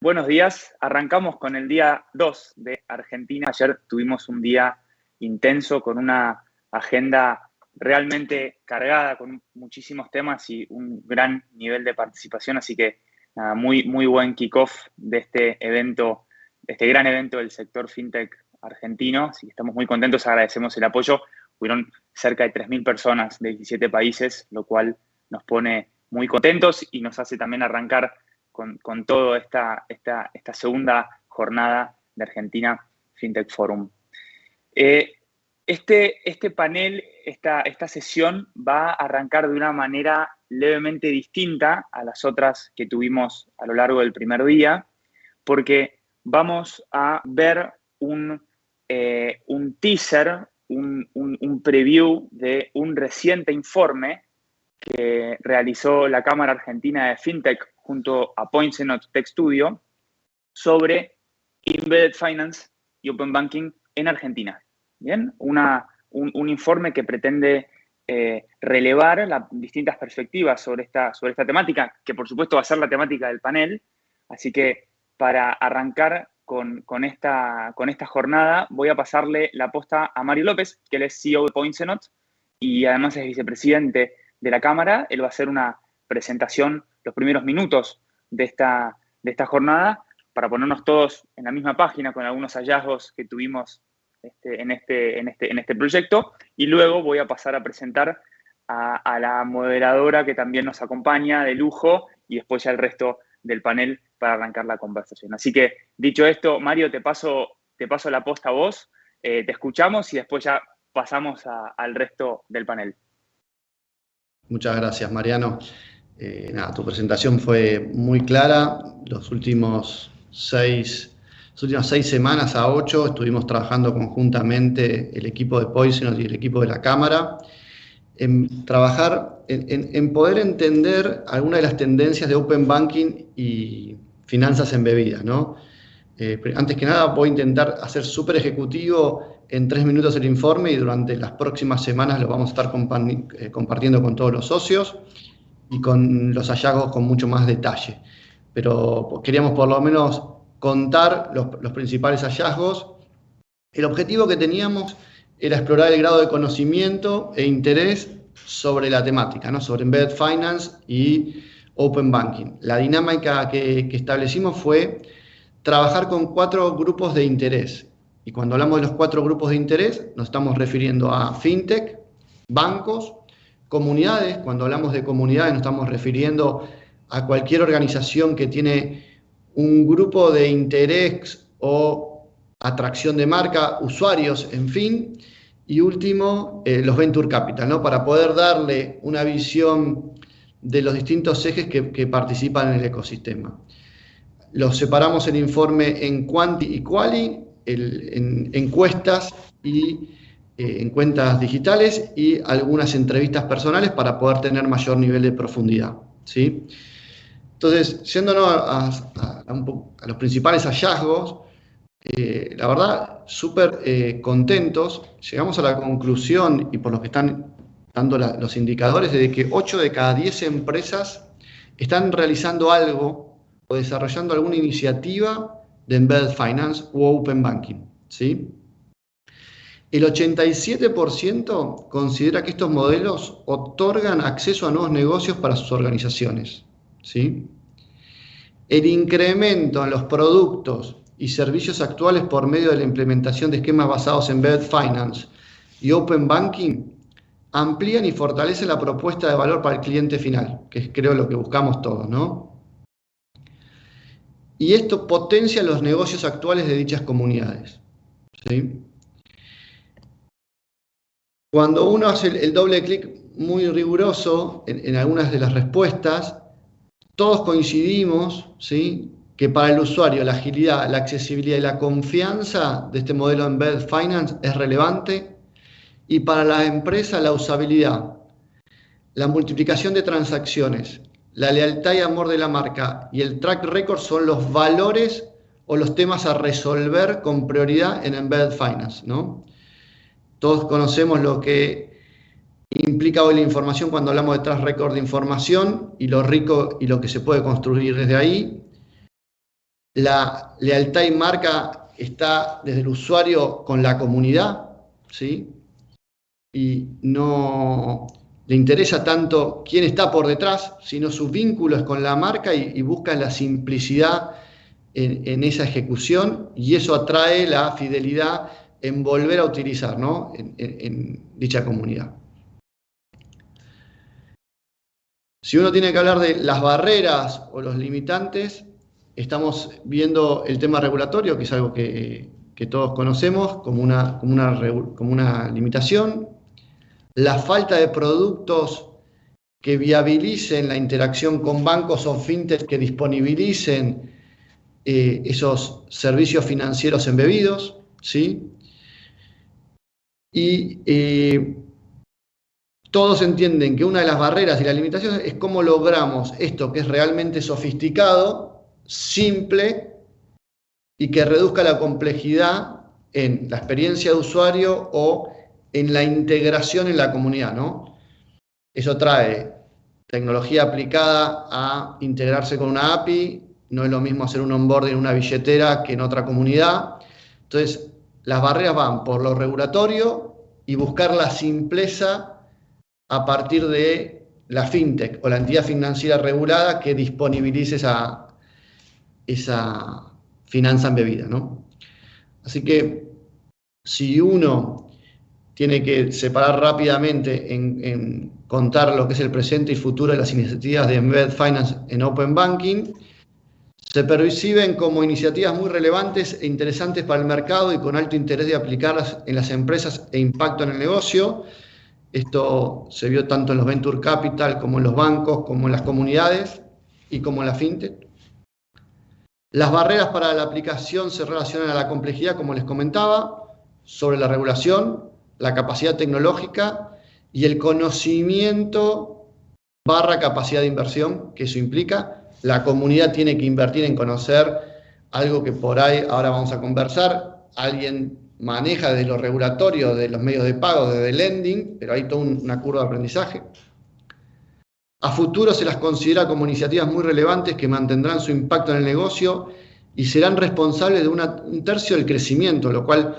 Buenos días. Arrancamos con el día 2 de Argentina. Ayer tuvimos un día intenso con una agenda realmente cargada con muchísimos temas y un gran nivel de participación. Así que nada, muy buen kickoff de este evento, de este gran evento del sector fintech argentino. Así que estamos muy contentos, agradecemos el apoyo. Hubieron cerca de 3.000 personas de 17 países, lo cual nos pone muy contentos y nos hace también arrancar con toda esta segunda jornada de Argentina FinTech Forum. Este panel, esta sesión va a arrancar de una manera levemente distinta a las otras que tuvimos a lo largo del primer día, porque vamos a ver un teaser, un preview de un reciente informe que realizó la Cámara Argentina de FinTech junto a PointSenot Tech Studio sobre Embedded Finance y Open Banking en Argentina. ¿Bien? Un informe que pretende relevar las distintas perspectivas sobre esta temática, que por supuesto va a ser la temática del panel. Así que para arrancar con esta jornada voy a pasarle la posta a Mario López, que él es CEO de PointSenot y además es vicepresidente de la Cámara. Él va a hacer una presentación los primeros minutos de esta jornada para ponernos todos en la misma página con algunos hallazgos que tuvimos en este proyecto, y luego voy a pasar a presentar a la moderadora que también nos acompaña de lujo y después ya el resto del panel para arrancar la conversación. Así que, dicho esto, Mario, te paso la posta a vos, te escuchamos y después ya pasamos al resto del panel. Muchas gracias, Mariano. Tu presentación fue muy clara. Las últimas 6 semanas a 8 estuvimos trabajando conjuntamente el equipo de PointSenot y el equipo de la Cámara en trabajar en poder entender algunas de las tendencias de Open Banking y finanzas embebidas, ¿no? Antes que nada voy a intentar hacer súper ejecutivo en 3 minutos el informe y durante las próximas semanas lo vamos a estar compartiendo con todos los socios y con los hallazgos con mucho más detalle. Pero queríamos por lo menos contar los principales hallazgos. El objetivo que teníamos era explorar el grado de conocimiento e interés sobre la temática, ¿no? Sobre Embedded Finance y Open Banking. La dinámica que establecimos fue trabajar con 4 grupos de interés. Y cuando hablamos de los 4 grupos de interés, nos estamos refiriendo a FinTech, bancos, comunidades. Cuando hablamos de comunidades, nos estamos refiriendo a cualquier organización que tiene un grupo de interés o atracción de marca, usuarios, en fin. Y último, los Venture Capital, ¿no? Para poder darle una visión de los distintos ejes que participan en el ecosistema. Los separamos el informe en Quanti y Quali, en encuestas y en cuentas digitales y algunas entrevistas personales para poder tener mayor nivel de profundidad, ¿sí? Entonces, yéndonos a los principales hallazgos, la verdad, súper contentos. Llegamos a la conclusión, y por lo que están dando los indicadores, de que 8 de cada 10 empresas están realizando algo o desarrollando alguna iniciativa de Embedded Finance u Open Banking, ¿sí? El 87% considera que estos modelos otorgan acceso a nuevos negocios para sus organizaciones, ¿sí? El incremento en los productos y servicios actuales por medio de la implementación de esquemas basados en Embedded Finance y Open Banking amplían y fortalecen la propuesta de valor para el cliente final, que es, creo, lo que buscamos todos, ¿no? Y esto potencia los negocios actuales de dichas comunidades, ¿sí? Cuando uno hace el doble clic muy riguroso en algunas de las respuestas, todos coincidimos, ¿sí?, que para el usuario la agilidad, la accesibilidad y la confianza de este modelo Embedded Finance es relevante, y para la empresa la usabilidad, la multiplicación de transacciones, la lealtad y amor de la marca y el track record son los valores o los temas a resolver con prioridad en Embedded Finance, ¿no? Todos conocemos lo que implica hoy la información cuando hablamos de track record de información y lo rico y lo que se puede construir desde ahí. La lealtad y marca está desde el usuario con la comunidad, ¿sí? Y no le interesa tanto quién está por detrás, sino sus vínculos con la marca y busca la simplicidad en esa ejecución, y eso atrae la fidelidad en volver a utilizar, ¿no? en dicha comunidad. Si uno tiene que hablar de las barreras o los limitantes, estamos viendo el tema regulatorio, que es algo que todos conocemos como una limitación. La falta de productos que viabilicen la interacción con bancos o fintech que disponibilicen esos servicios financieros embebidos, ¿sí? Y todos entienden que una de las barreras y las limitaciones es cómo logramos esto que es realmente sofisticado, simple y que reduzca la complejidad en la experiencia de usuario o en la integración en la comunidad, ¿no? Eso trae tecnología aplicada a integrarse con una API, no es lo mismo hacer un onboarding en una billetera que en otra comunidad. Entonces, las barreras van por lo regulatorio y buscar la simpleza a partir de la fintech o la entidad financiera regulada que disponibilice esa finanza embebida, ¿no? Así que si uno tiene que separar rápidamente en contar lo que es el presente y futuro de las iniciativas de Embedded Finance en Open Banking, se perciben como iniciativas muy relevantes e interesantes para el mercado y con alto interés de aplicarlas en las empresas e impacto en el negocio. Esto se vio tanto en los Venture Capital como en los bancos, como en las comunidades y como en la fintech. Las barreras para la aplicación se relacionan a la complejidad, como les comentaba, sobre la regulación, la capacidad tecnológica y el conocimiento / capacidad de inversión que eso implica. La comunidad tiene que invertir en conocer algo que por ahí ahora vamos a conversar. Alguien maneja desde lo regulatorio, de los medios de pago, desde el lending, pero hay toda una curva de aprendizaje. A futuro se las considera como iniciativas muy relevantes que mantendrán su impacto en el negocio y serán responsables de un tercio del crecimiento, lo cual,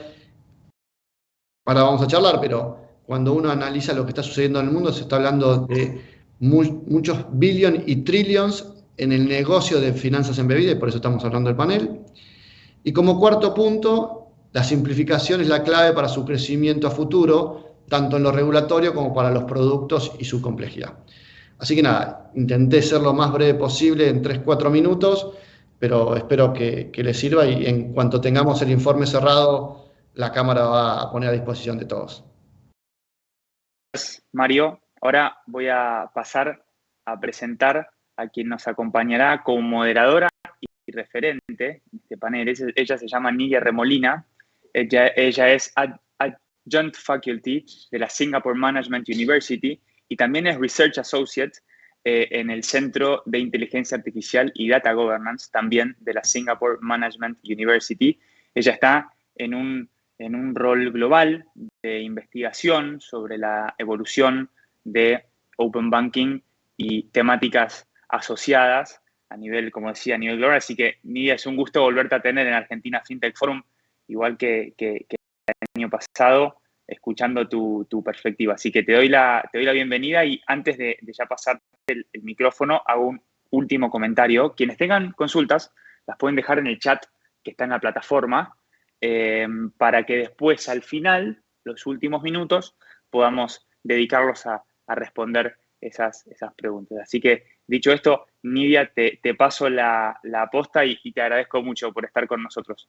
ahora vamos a charlar, pero cuando uno analiza lo que está sucediendo en el mundo, se está hablando de muchos billions y trillions en el negocio de finanzas embebidas, y por eso estamos hablando del panel. Y como cuarto punto, la simplificación es la clave para su crecimiento a futuro, tanto en lo regulatorio como para los productos y su complejidad. Así que nada, intenté ser lo más breve posible en 3-4 minutos, pero espero que les sirva y en cuanto tengamos el informe cerrado, la cámara va a poner a disposición de todos. Mario, ahora voy a pasar a presentar a quien nos acompañará como moderadora y referente en este panel. Ella se llama Nidia Remolina. Ella es Adjunct Faculty de la Singapore Management University y también es Research Associate en el Centro de Inteligencia Artificial y Data Governance, también de la Singapore Management University. Ella está en un rol global de investigación sobre la evolución de Open Banking y temáticas asociadas a nivel, como decía, a nivel global. Así que, Nidia, es un gusto volverte a tener en Argentina FinTech Forum, igual que el año pasado, escuchando tu perspectiva. Así que te doy la bienvenida y antes de ya pasarte el micrófono, hago un último comentario. Quienes tengan consultas, las pueden dejar en el chat que está en la plataforma para que después, al final, los últimos minutos, podamos dedicarlos a responder esas preguntas. Así que, dicho esto, Nidia, te paso la posta y te agradezco mucho por estar con nosotros.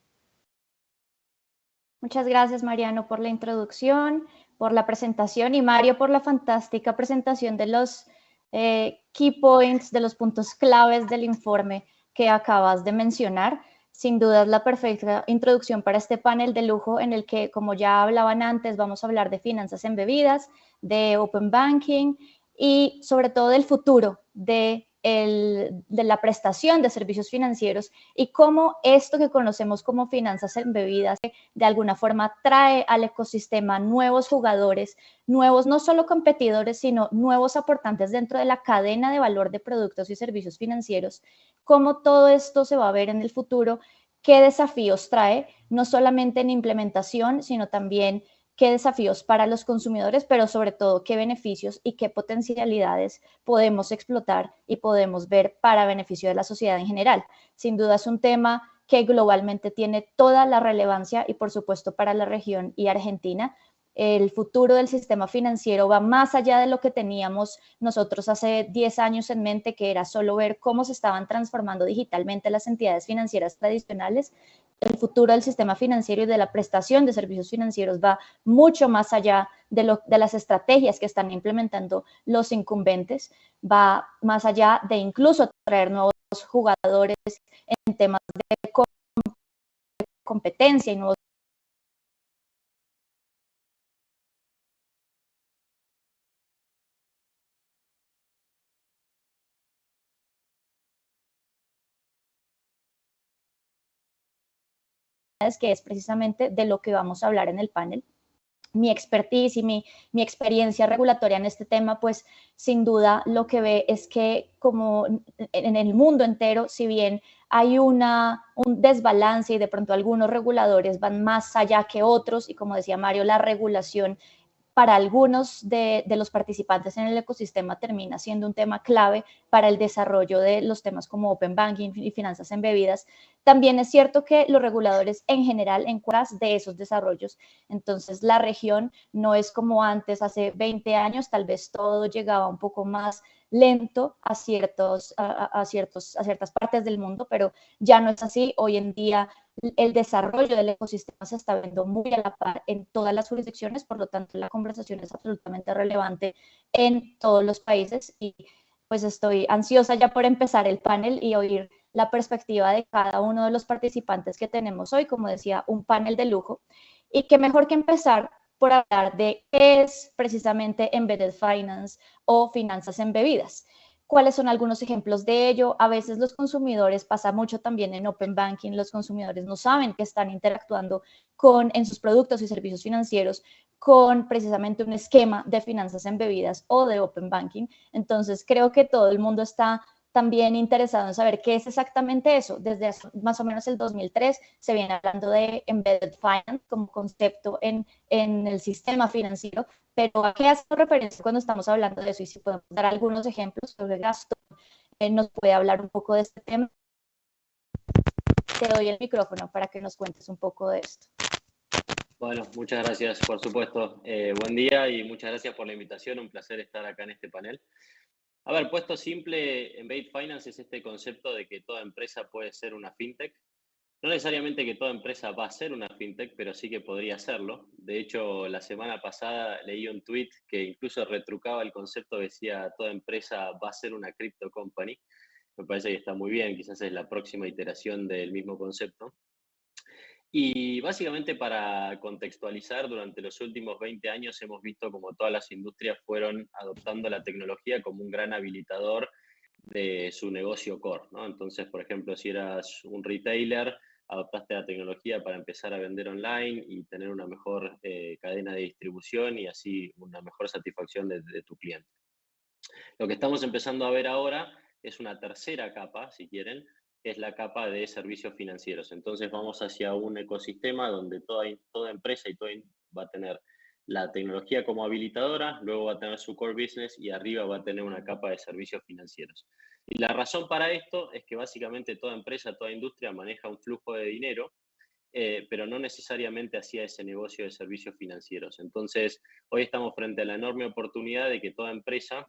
Muchas gracias, Mariano, por la introducción, por la presentación y Mario por la fantástica presentación de los key points, de los puntos claves del informe que acabas de mencionar. Sin duda es la perfecta introducción para este panel de lujo en el que, como ya hablaban antes, vamos a hablar de finanzas embebidas, de Open Banking y sobre todo del futuro de de la prestación de servicios financieros y cómo esto que conocemos como finanzas embebidas de alguna forma trae al ecosistema nuevos jugadores, nuevos no solo competidores, sino nuevos aportantes dentro de la cadena de valor de productos y servicios financieros, cómo todo esto se va a ver en el futuro, qué desafíos trae, no solamente en implementación, sino también qué desafíos para los consumidores, pero sobre todo qué beneficios y qué potencialidades podemos explotar y podemos ver para beneficio de la sociedad en general. Sin duda es un tema que globalmente tiene toda la relevancia y por supuesto para la región y Argentina. El futuro del sistema financiero va más allá de lo que teníamos nosotros hace 10 años en mente, que era solo ver cómo se estaban transformando digitalmente las entidades financieras tradicionales. El futuro del sistema financiero y de la prestación de servicios financieros va mucho más allá de las estrategias que están implementando los incumbentes, va más allá de incluso traer nuevos jugadores en temas de competencia y nuevos que es precisamente de lo que vamos a hablar en el panel. Mi expertise y mi experiencia regulatoria en este tema, pues sin duda lo que ve es que como en el mundo entero, si bien hay un desbalance y de pronto algunos reguladores van más allá que otros y como decía Mario, la regulación para algunos de los participantes en el ecosistema termina siendo un tema clave para el desarrollo de los temas como Open Banking y finanzas embebidas. También es cierto que los reguladores en general encuentran de esos desarrollos. Entonces, la región no es como antes, hace 20 años, tal vez todo llegaba un poco más lento a ciertas partes del mundo, pero ya no es así. Hoy en día el desarrollo del ecosistema se está viendo muy a la par en todas las jurisdicciones, por lo tanto la conversación es absolutamente relevante en todos los países y pues estoy ansiosa ya por empezar el panel y oír la perspectiva de cada uno de los participantes que tenemos hoy, como decía, un panel de lujo. Y qué mejor que empezar por hablar de qué es precisamente Embedded Finance o finanzas embebidas. ¿Cuáles son algunos ejemplos de ello? A veces los consumidores, pasa mucho también en Open Banking, los consumidores no saben que están interactuando en sus productos y servicios financieros con precisamente un esquema de finanzas embebidas o de Open Banking. Entonces, creo que todo el mundo está también interesado en saber qué es exactamente eso. Desde más o menos el 2003 se viene hablando de Embedded Finance como concepto en el sistema financiero, pero ¿a qué hacemos referencia cuando estamos hablando de eso? Y si podemos dar algunos ejemplos, sobre Gastón nos puede hablar un poco de este tema. Te doy el micrófono para que nos cuentes un poco de esto. Bueno, muchas gracias, por supuesto. Buen día y muchas gracias por la invitación. Un placer estar acá en este panel. A ver, puesto simple, Embedded Finance es este concepto de que toda empresa puede ser una fintech. No necesariamente que toda empresa va a ser una fintech, pero sí que podría serlo. De hecho, la semana pasada leí un tweet que incluso retrucaba el concepto, decía toda empresa va a ser una crypto company. Me parece que está muy bien, quizás es la próxima iteración del mismo concepto. Y básicamente para contextualizar, durante los últimos 20 años hemos visto como todas las industrias fueron adoptando la tecnología como un gran habilitador de su negocio core, ¿no? Entonces, por ejemplo, si eras un retailer, adoptaste la tecnología para empezar a vender online y tener una mejor cadena de distribución y así una mejor satisfacción de tu cliente. Lo que estamos empezando a ver ahora es una tercera capa, si quieren, que es la capa de servicios financieros. Entonces vamos hacia un ecosistema donde toda empresa y va a tener la tecnología como habilitadora, luego va a tener su core business y arriba va a tener una capa de servicios financieros. Y la razón para esto es que básicamente toda empresa, toda industria maneja un flujo de dinero, pero no necesariamente hacía ese negocio de servicios financieros. Entonces, hoy estamos frente a la enorme oportunidad de que toda empresa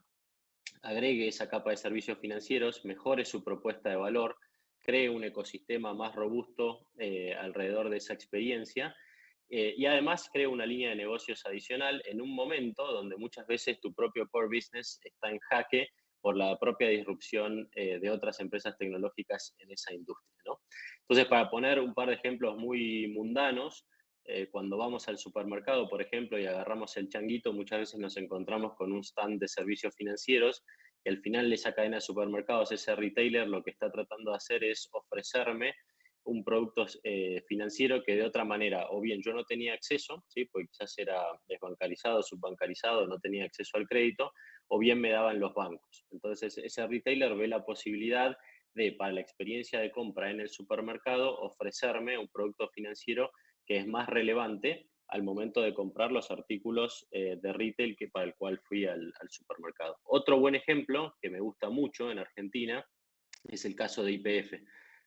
agregue esa capa de servicios financieros, mejore su propuesta de valor, cree un ecosistema más robusto alrededor de esa experiencia y además cree una línea de negocios adicional en un momento donde muchas veces tu propio core business está en jaque por la propia disrupción de otras empresas tecnológicas en esa industria, ¿no? Entonces, para poner un par de ejemplos muy mundanos, cuando vamos al supermercado, por ejemplo, y agarramos el changuito, muchas veces nos encontramos con un stand de servicios financieros y al final esa cadena de supermercados, ese retailer, lo que está tratando de hacer es ofrecerme un producto financiero que de otra manera, o bien yo no tenía acceso, ¿sí? Porque quizás era desbancarizado, subbancarizado, no tenía acceso al crédito, o bien me daban los bancos. Entonces ese retailer ve la posibilidad de, para la experiencia de compra en el supermercado, ofrecerme un producto financiero que es más relevante al momento de comprar los artículos de retail que para el cual fui al supermercado. Otro buen ejemplo que me gusta mucho en Argentina es el caso de YPF.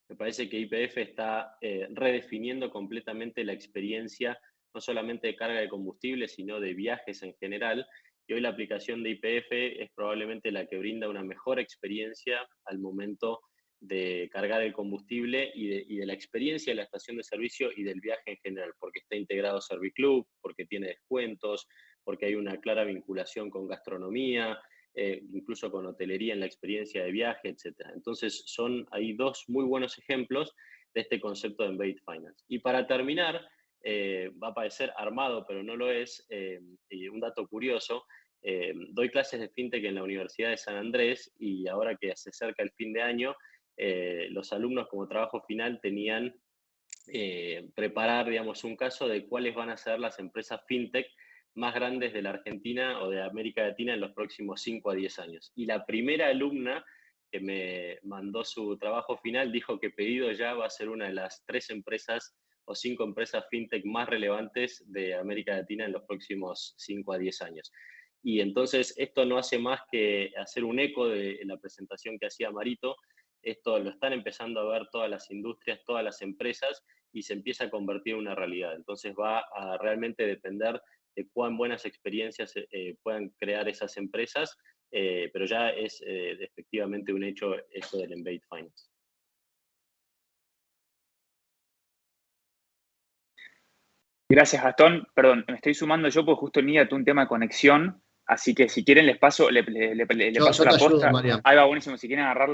Me parece que YPF está redefiniendo completamente la experiencia, no solamente de carga de combustible, sino de viajes en general. Y hoy la aplicación de YPF es probablemente la que brinda una mejor experiencia al momento de cargar el combustible y de la experiencia de la estación de servicio y del viaje en general, porque está integrado Serviclub, porque tiene descuentos, porque hay una clara vinculación con gastronomía, incluso con hotelería en la experiencia de viaje, etc. Entonces, hay dos muy buenos ejemplos de este concepto de Embedded Finance. Y para terminar, va a parecer armado, pero no lo es, y un dato curioso, doy clases de FinTech en la Universidad de San Andrés y ahora que se acerca el fin de año, los alumnos como trabajo final tenían preparar, digamos, un caso de cuáles van a ser las empresas FinTech más grandes de la Argentina o de América Latina en los próximos 5 a 10 años. Y la primera alumna que me mandó su trabajo final dijo que Pedido Ya va a ser una de las 3 empresas o 5 empresas FinTech más relevantes de América Latina en los próximos 5 a 10 años. Y entonces esto no hace más que hacer un eco de la presentación que hacía Marito. Esto lo están empezando a ver todas las industrias, todas las empresas, y se empieza a convertir en una realidad. Entonces va a realmente depender de cuán buenas experiencias puedan crear esas empresas, pero ya es efectivamente un hecho esto del Embedded Finance. Gracias, Gastón. Perdón, me estoy sumando yo porque justo Nidia tuvo un tema de conexión, así que si quieren les paso, le paso la posta. Mariano. Ahí va, buenísimo. Si quieren agarrar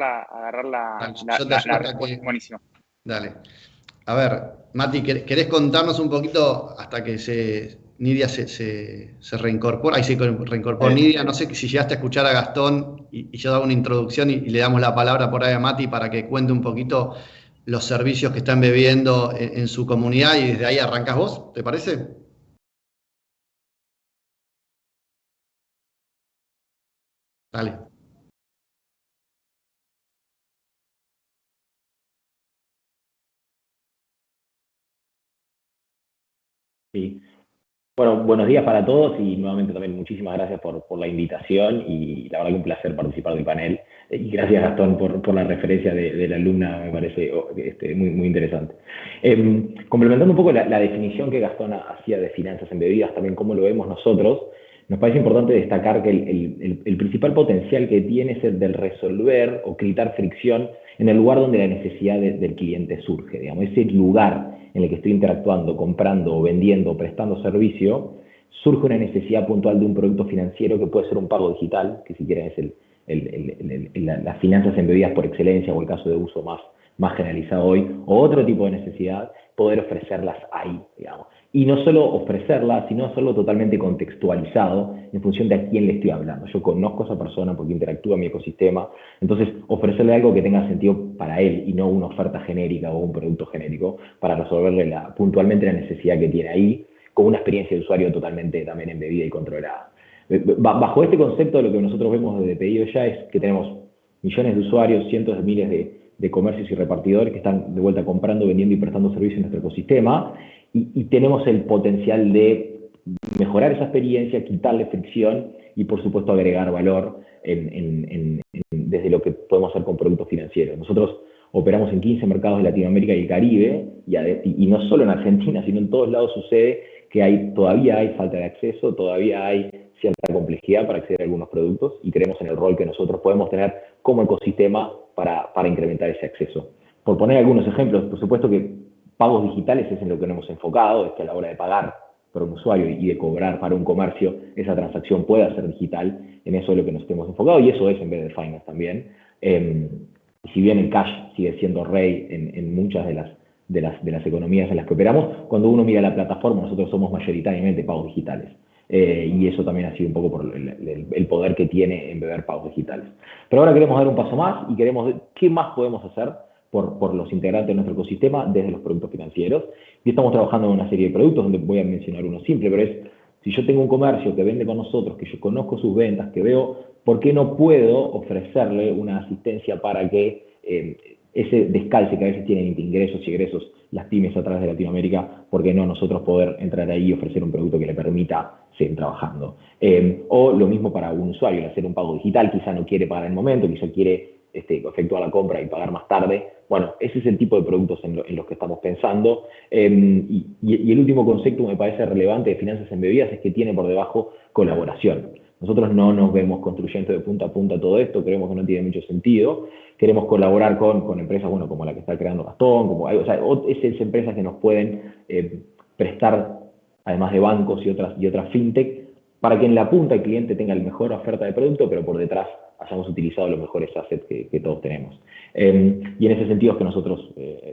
Dale, yo te ayudo hasta que... buenísimo. Dale. A ver, Mati, ¿querés contarnos un poquito hasta que Nidia se reincorpora? Ahí se reincorporó Nidia. No sé si llegaste a escuchar a Gastón y yo hago una introducción y le damos la palabra por ahí a Mati para que cuente un poquito los servicios que están bebiendo en su comunidad y desde ahí arrancás vos, ¿te parece? Dale. Sí. Bueno, buenos días para todos y nuevamente también muchísimas gracias por la invitación y la verdad que un placer participar del panel. Y gracias, Gastón, por la referencia de la alumna, me parece muy, muy interesante. Complementando un poco la definición que Gastón hacía de finanzas embebidas, también cómo lo vemos nosotros, nos parece importante destacar que el principal potencial que tiene es el del resolver o quitar fricción en el lugar donde la necesidad del cliente surge, digamos, ese lugar en el que estoy interactuando, comprando, vendiendo, prestando servicio, surge una necesidad puntual de un producto financiero que puede ser un pago digital, que si quieren es las finanzas embebidas por excelencia o el caso de uso más generalizado hoy, o otro tipo de necesidad, poder ofrecerlas ahí, digamos. Y no solo ofrecerlas, sino hacerlo totalmente contextualizado en función de a quién le estoy hablando. Yo conozco a esa persona porque interactúa en mi ecosistema, entonces ofrecerle algo que tenga sentido para él y no una oferta genérica o un producto genérico para resolverle puntualmente la necesidad que tiene ahí, con una experiencia de usuario totalmente también embebida y controlada. Bajo este concepto, lo que nosotros vemos desde Pedido Ya es que tenemos millones de usuarios, cientos de miles de comercios y repartidores que están de vuelta comprando, vendiendo y prestando servicios en nuestro ecosistema y tenemos el potencial de mejorar esa experiencia, quitarle fricción y por supuesto agregar valor desde lo que podemos hacer con productos financieros. Nosotros operamos en 15 mercados de Latinoamérica y el Caribe y no solo en Argentina, sino en todos lados sucede que todavía hay falta de acceso, todavía hay cierta complejidad para acceder a algunos productos y creemos en el rol que nosotros podemos tener como ecosistema para incrementar ese acceso. Por poner algunos ejemplos, por supuesto que pagos digitales es en lo que nos hemos enfocado, es que a la hora de pagar para un usuario y de cobrar para un comercio, esa transacción pueda ser digital, en eso es lo que nos hemos enfocado y eso es Embedded Finance también. Si bien el cash sigue siendo rey en muchas de las economías en las que operamos, cuando uno mira la plataforma, nosotros somos mayoritariamente pagos digitales. y eso también ha sido un poco por el poder que tiene Embeber pagos digitales. Pero ahora queremos dar un paso más y queremos ver qué más podemos hacer por los integrantes de nuestro ecosistema desde los productos financieros. Y estamos trabajando en una serie de productos donde voy a mencionar uno simple, pero es, si yo tengo un comercio que vende con nosotros, que yo conozco sus ventas, que veo por qué no puedo ofrecerle una asistencia para que ese descalce que a veces tienen entre ingresos y egresos las pymes a través de Latinoamérica, ¿por qué no nosotros poder entrar ahí y ofrecer un producto que le permita seguir trabajando? O lo mismo para un usuario, el hacer un pago digital, quizá no quiere pagar en el momento, quizá quiere efectuar la compra y pagar más tarde. Bueno, ese es el tipo de productos en los que estamos pensando. Y el último concepto que me parece relevante de finanzas embebidas es que tiene por debajo colaboración. Nosotros no nos vemos construyendo de punta a punta todo esto, creemos que no tiene mucho sentido. Queremos colaborar con empresas, bueno, como la que está creando Gastón, o sea, esas empresas que nos pueden prestar, además de bancos y otras fintech, para que en la punta el cliente tenga la mejor oferta de producto, pero por detrás hayamos utilizado los mejores assets que todos tenemos. Y en ese sentido es que nosotros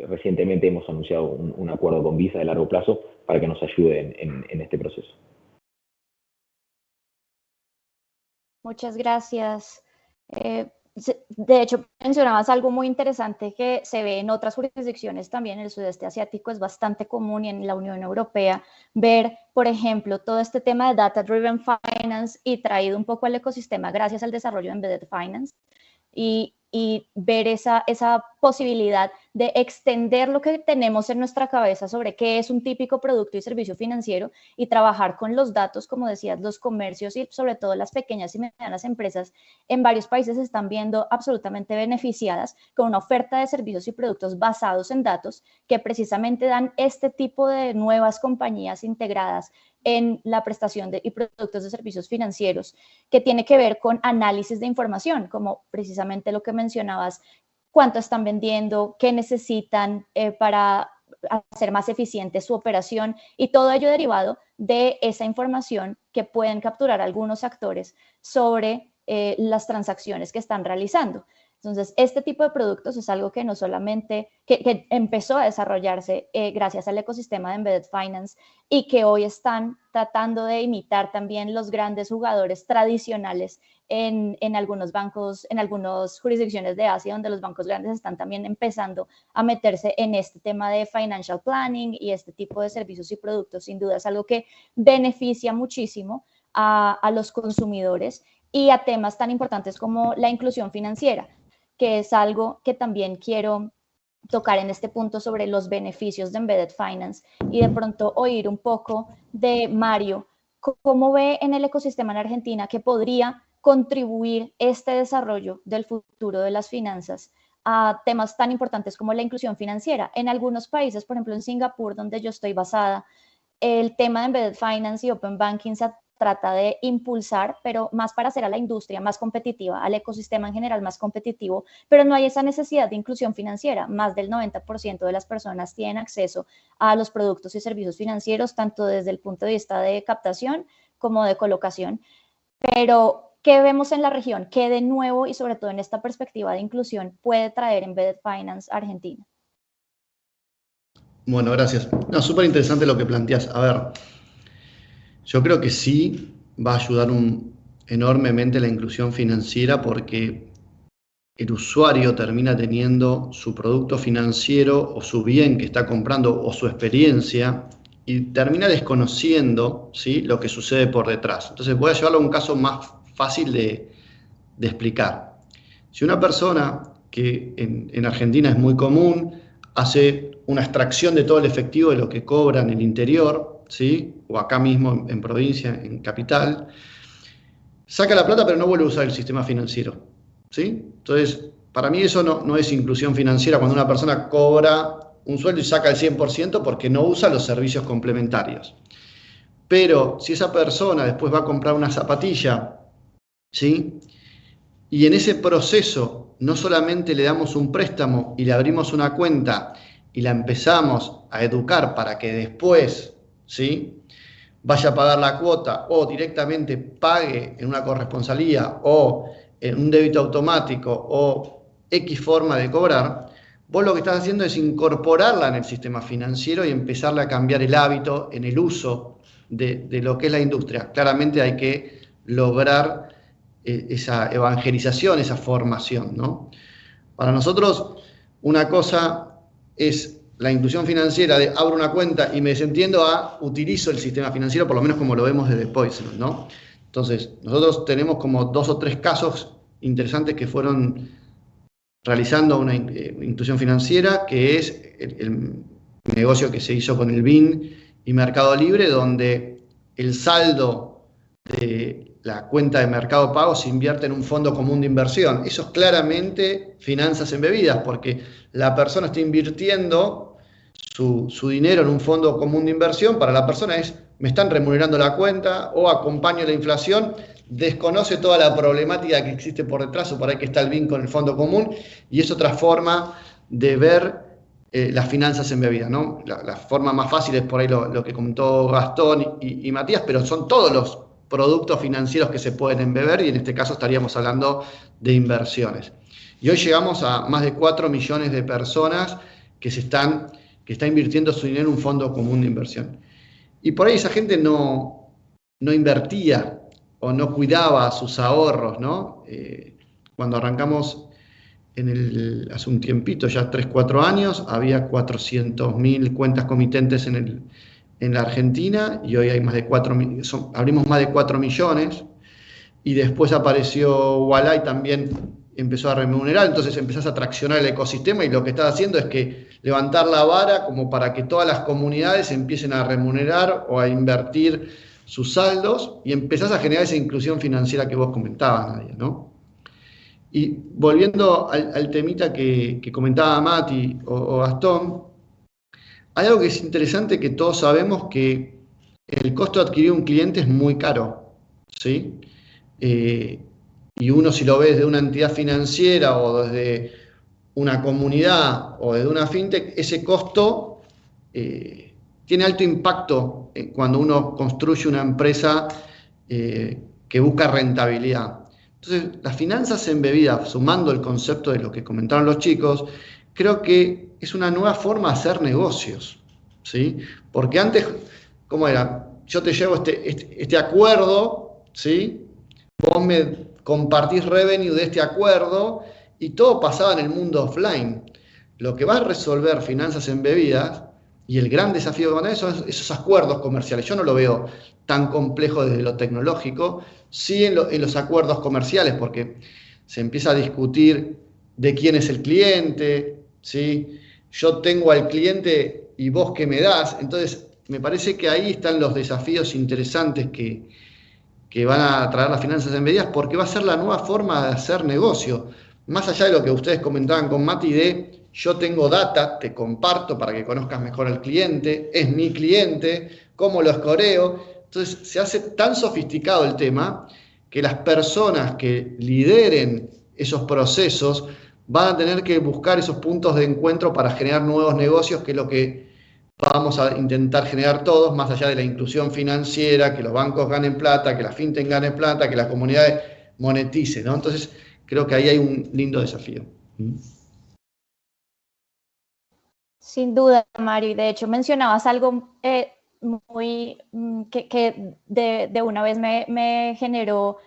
recientemente hemos anunciado un acuerdo con Visa de largo plazo para que nos ayude en este proceso. Muchas gracias. De hecho, mencionabas algo muy interesante que se ve en otras jurisdicciones también, en el sudeste asiático es bastante común y en la Unión Europea, ver, por ejemplo, todo este tema de Data Driven Finance y traído un poco al ecosistema gracias al desarrollo de Embedded Finance y ver esa posibilidad de extender lo que tenemos en nuestra cabeza sobre qué es un típico producto y servicio financiero y trabajar con los datos, como decías, los comercios y sobre todo las pequeñas y medianas empresas en varios países se están viendo absolutamente beneficiadas con una oferta de servicios y productos basados en datos que precisamente dan este tipo de nuevas compañías integradas en la prestación y productos de servicios financieros, que tiene que ver con análisis de información, como precisamente lo que mencionabas, cuánto están vendiendo, qué necesitan para hacer más eficiente su operación y todo ello derivado de esa información que pueden capturar algunos actores sobre las transacciones que están realizando. Entonces, este tipo de productos es algo que no solamente, que empezó a desarrollarse gracias al ecosistema de Embedded Finance y que hoy están tratando de imitar también los grandes jugadores tradicionales en algunos bancos, en algunas jurisdicciones de Asia, donde los bancos grandes están también empezando a meterse en este tema de financial planning y este tipo de servicios y productos. Sin duda es algo que beneficia muchísimo a los consumidores y a temas tan importantes como la inclusión financiera, que es algo que también quiero tocar en este punto sobre los beneficios de Embedded Finance y de pronto oír un poco de Mario, cómo ve en el ecosistema en Argentina que podría contribuir este desarrollo del futuro de las finanzas a temas tan importantes como la inclusión financiera. En algunos países, por ejemplo en Singapur, donde yo estoy basada, el tema de Embedded Finance y Open Banking se trata de impulsar, pero más para hacer a la industria más competitiva, al ecosistema en general más competitivo, pero no hay esa necesidad de inclusión financiera. Más del 90% de las personas tienen acceso a los productos y servicios financieros, tanto desde el punto de vista de captación como de colocación. Pero, ¿qué vemos en la región? ¿Qué de nuevo y sobre todo en esta perspectiva de inclusión puede traer Embedded Finance a Argentina? Bueno, gracias. No, súper interesante lo que planteas. A ver, yo creo que sí va a ayudar enormemente la inclusión financiera porque el usuario termina teniendo su producto financiero o su bien que está comprando o su experiencia y termina desconociendo, ¿sí?, lo que sucede por detrás. Entonces voy a llevarlo a un caso más fácil de explicar. Si una persona, que en Argentina es muy común, hace una extracción de todo el efectivo de lo que cobra en el interior, ¿sí?, o acá mismo en provincia, en capital, saca la plata pero no vuelve a usar el sistema financiero, ¿sí? Entonces, para mí eso no es inclusión financiera cuando una persona cobra un sueldo y saca el 100% porque no usa los servicios complementarios. Pero si esa persona después va a comprar una zapatilla, ¿sí?, y en ese proceso no solamente le damos un préstamo y le abrimos una cuenta y la empezamos a educar para que después, ¿sí?, vaya a pagar la cuota o directamente pague en una corresponsalía o en un débito automático o X forma de cobrar, vos lo que estás haciendo es incorporarla en el sistema financiero y empezarle a cambiar el hábito en el uso de lo que es la industria. Claramente hay que lograr esa evangelización, esa formación, ¿no? Para nosotros, una cosa es la inclusión financiera de abro una cuenta y me desentiendo a utilizo el sistema financiero, por lo menos como lo vemos desde Poisson, ¿no? Entonces, nosotros tenemos como 2 o 3 casos interesantes que fueron realizando una inclusión financiera, que es el negocio que se hizo con el BIN y Mercado Libre, donde el saldo de la cuenta de Mercado Pago se invierte en un fondo común de inversión. Eso es claramente finanzas embebidas, porque la persona está invirtiendo su dinero en un fondo común de inversión. Para la persona es, me están remunerando la cuenta o acompaño la inflación, desconoce toda la problemática que existe por detrás o por ahí que está el BIN con el fondo común, y es otra forma de ver las finanzas embebidas, ¿no? La forma más fácil es por ahí lo que comentó Gastón y Matías, pero son todos los productos financieros que se pueden embeber, y en este caso estaríamos hablando de inversiones. Y hoy llegamos a más de 4 millones de personas que está invirtiendo su dinero en un fondo común de inversión. Y por ahí esa gente no invertía o no cuidaba sus ahorros, ¿no? Cuando arrancamos hace un tiempito, ya 3, 4 años, había 400.000 cuentas comitentes en la Argentina, y hoy hay abrimos más de 4 millones, y después apareció Ualá y también empezó a remunerar. Entonces empezás a traccionar el ecosistema, y lo que estás haciendo es que levantar la vara como para que todas las comunidades empiecen a remunerar o a invertir sus saldos, y empezás a generar esa inclusión financiera que vos comentabas, Nadia, ¿no? Y volviendo al temita que comentaba Mati o Gastón, hay algo que es interesante, que todos sabemos, que el costo de adquirir un cliente es muy caro, ¿sí? Y uno, si lo ve desde una entidad financiera o desde una comunidad o desde una fintech, ese costo tiene alto impacto cuando uno construye una empresa que busca rentabilidad. Entonces, las finanzas embebidas, sumando el concepto de lo que comentaron los chicos, creo que es una nueva forma de hacer negocios, ¿sí? Porque antes, ¿cómo era? Yo te llevo este acuerdo, ¿sí? Vos me compartís revenue de este acuerdo, y todo pasaba en el mundo offline. Lo que va a resolver finanzas embebidas, y el gran desafío con eso, son esos acuerdos comerciales. Yo no lo veo tan complejo desde lo tecnológico, sí en los acuerdos comerciales, porque se empieza a discutir de quién es el cliente, ¿sí? Yo tengo al cliente y vos qué me das. Entonces, me parece que ahí están los desafíos interesantes que van a traer las finanzas embebidas, porque va a ser la nueva forma de hacer negocio. Más allá de lo que ustedes comentaban con Mati, de yo tengo data, te comparto para que conozcas mejor al cliente, es mi cliente, cómo lo escoreo. Entonces se hace tan sofisticado el tema que las personas que lideren esos procesos van a tener que buscar esos puntos de encuentro para generar nuevos negocios, que es lo que vamos a intentar generar todos, más allá de la inclusión financiera, que los bancos ganen plata, que la fintech gane plata, que la comunidad monetice, ¿no? Entonces creo que ahí hay un lindo desafío. Sin duda, Mario, y de hecho mencionabas algo muy que de una vez me generó,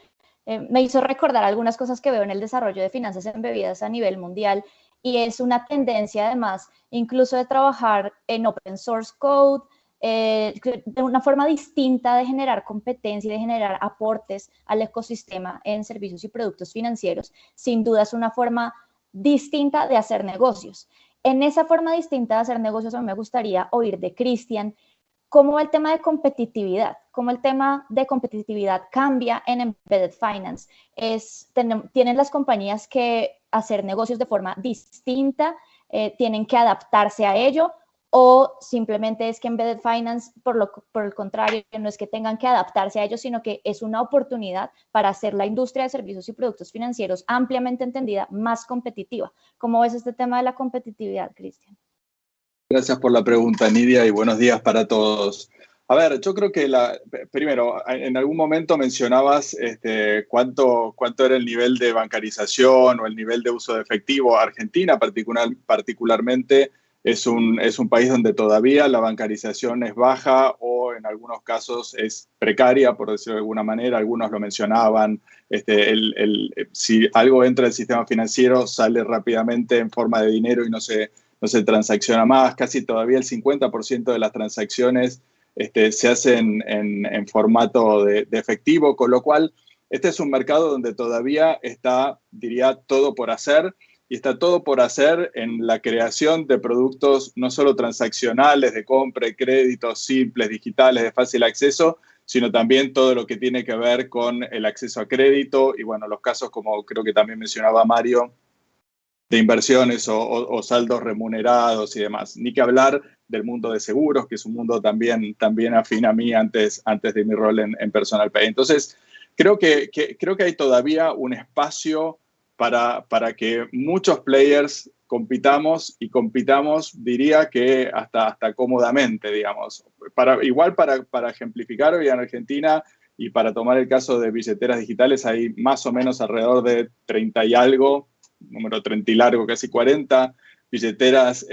me hizo recordar algunas cosas que veo en el desarrollo de finanzas embebidas a nivel mundial, y es una tendencia además incluso de trabajar en open source code, de una forma distinta de generar competencia y de generar aportes al ecosistema en servicios y productos financieros. Sin duda es una forma distinta de hacer negocios. En esa forma distinta de hacer negocios, a mí me gustaría oír de Cristian cómo el tema de competitividad, cambia en Embedded Finance. Tienen las compañías que hacer negocios de forma distinta, tienen que adaptarse a ello, o simplemente es que Embedded Finance, por el contrario, no es que tengan que adaptarse a ello, sino que es una oportunidad para hacer la industria de servicios y productos financieros ampliamente entendida más competitiva. ¿Cómo ves este tema de la competitividad, Cristian? Gracias por la pregunta, Nidia, y buenos días para todos. A ver, yo creo que primero, en algún momento mencionabas cuánto era el nivel de bancarización o el nivel de uso de efectivo. Argentina particularmente es un país donde todavía la bancarización es baja o en algunos casos es precaria, por decirlo de alguna manera. Algunos lo mencionaban. Si algo entra al sistema financiero, sale rápidamente en forma de dinero y no se transacciona más. Casi todavía el 50% de las transacciones se hacen en formato de efectivo, con lo cual este es un mercado donde todavía está, diría, todo por hacer. Y está todo por hacer en la creación de productos no solo transaccionales, de compra y créditos simples, digitales, de fácil acceso, sino también todo lo que tiene que ver con el acceso a crédito y, bueno, los casos, como creo que también mencionaba Mario, de inversiones o saldos remunerados y demás. Ni que hablar del mundo de seguros, que es un mundo también afín a mí antes de mi rol en Personal Pay. Entonces, creo que hay todavía un espacio para que muchos players compitamos, diría que hasta cómodamente, digamos. Igual para ejemplificar, hoy en Argentina, y para tomar el caso de billeteras digitales, hay más o menos alrededor de 30 y algo, número 30 y largo, casi 40, billeteras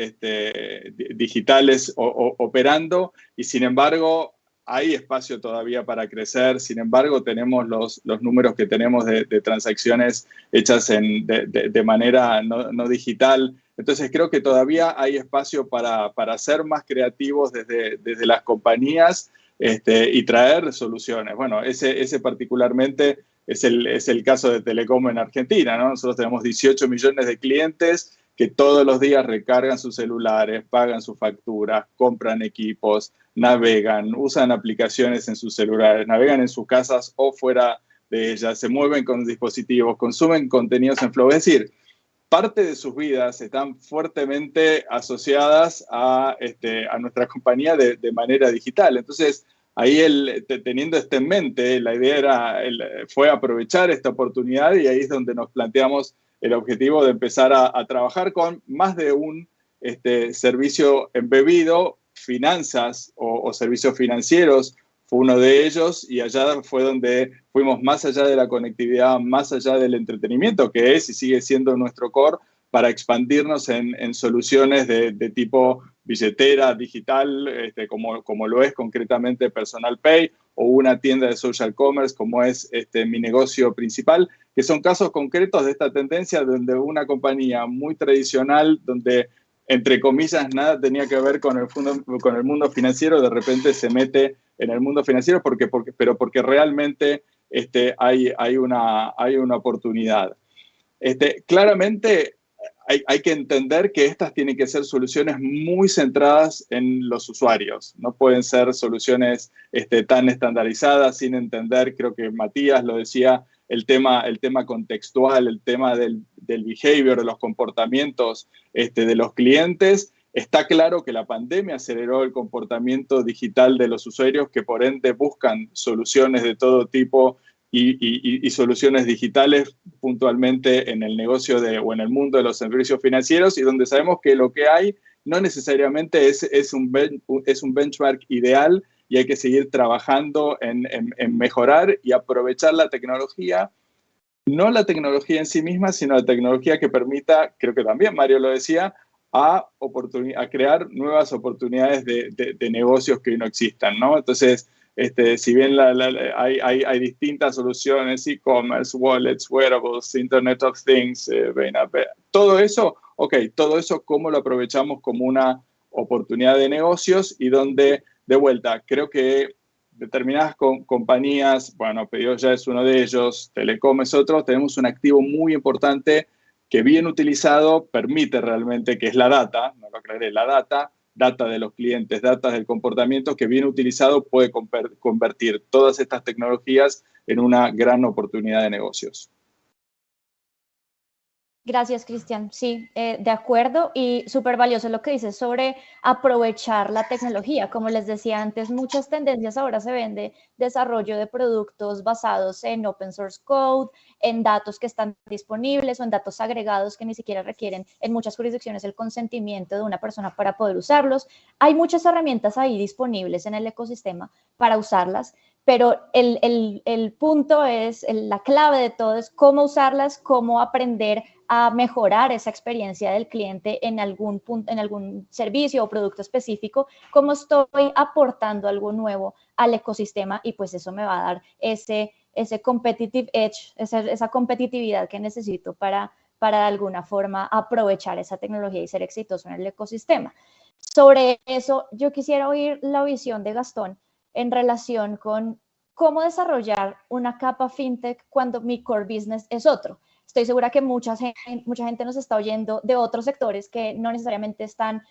digitales operando, y sin embargo hay espacio todavía para crecer. Sin embargo, tenemos los números que tenemos de transacciones hechas de manera no digital. Entonces, creo que todavía hay espacio para ser más creativos desde las compañías y traer soluciones. Bueno, ese particularmente es el caso de Telecom en Argentina, ¿no? Nosotros tenemos 18 millones de clientes que todos los días recargan sus celulares, pagan sus facturas, compran equipos, navegan, usan aplicaciones en sus celulares, navegan en sus casas o fuera de ellas, se mueven con dispositivos, consumen contenidos en Flow. Es decir, parte de sus vidas están fuertemente asociadas a nuestra compañía de manera digital. Entonces, ahí teniendo esto en mente, la idea fue aprovechar esta oportunidad, y ahí es donde nos planteamos el objetivo de empezar a trabajar con más de un servicio embebido. Finanzas o servicios financieros fue uno de ellos, y allá fue donde fuimos más allá de la conectividad, más allá del entretenimiento, que es y sigue siendo nuestro core, para expandirnos en soluciones de tipo billetera digital, como lo es concretamente Personal Pay, o una tienda de social commerce como es mi negocio principal, que son casos concretos de esta tendencia, donde una compañía muy tradicional, donde entre comillas nada tenía que ver con el mundo financiero, de repente se mete en el mundo financiero pero porque realmente hay una oportunidad. Claramente hay que entender que estas tienen que ser soluciones muy centradas en los usuarios. No pueden ser soluciones tan estandarizadas sin entender, creo que Matías lo decía, el tema contextual, el tema del behavior, de los comportamientos de los clientes. Está claro que la pandemia aceleró el comportamiento digital de los usuarios, que por ende buscan soluciones de todo tipo y soluciones digitales puntualmente en el negocio o en el mundo de los servicios financieros, y donde sabemos que lo que hay no necesariamente es un benchmark ideal, y hay que seguir trabajando en mejorar y aprovechar la tecnología, no la tecnología en sí misma, sino la tecnología que permita, creo que también Mario lo decía, a crear nuevas oportunidades de negocios que hoy no existan, ¿no? Entonces, si bien hay distintas soluciones, e-commerce, wallets, wearables, Internet of Things, todo eso, todo eso, ¿cómo lo aprovechamos como una oportunidad de negocios? Y donde, de vuelta, creo que determinadas compañías, bueno, Pedidos Ya es uno de ellos, Telecom es otro, tenemos un activo muy importante que, bien utilizado, permite realmente, que es la data, no lo aclaré, la data de los clientes, data del comportamiento, que bien utilizado puede convertir todas estas tecnologías en una gran oportunidad de negocios. Gracias, Cristian. Sí, de acuerdo, y súper valioso lo que dices sobre aprovechar la tecnología. Como les decía antes, muchas tendencias ahora se ven de desarrollo de productos basados en open source code, en datos que están disponibles o en datos agregados que ni siquiera requieren en muchas jurisdicciones el consentimiento de una persona para poder usarlos. Hay muchas herramientas ahí disponibles en el ecosistema para usarlas, pero el punto es, la clave de todo es cómo usarlas, cómo aprender a mejorar esa experiencia del cliente en algún punto, en algún servicio o producto específico, cómo estoy aportando algo nuevo al ecosistema, y pues eso me va a dar ese competitive edge, esa competitividad que necesito para de alguna forma aprovechar esa tecnología y ser exitoso en el ecosistema. Sobre eso, yo quisiera oír la visión de Gastón en relación con cómo desarrollar una capa fintech cuando mi core business es otro. Estoy segura que mucha gente nos está oyendo de otros sectores que no necesariamente están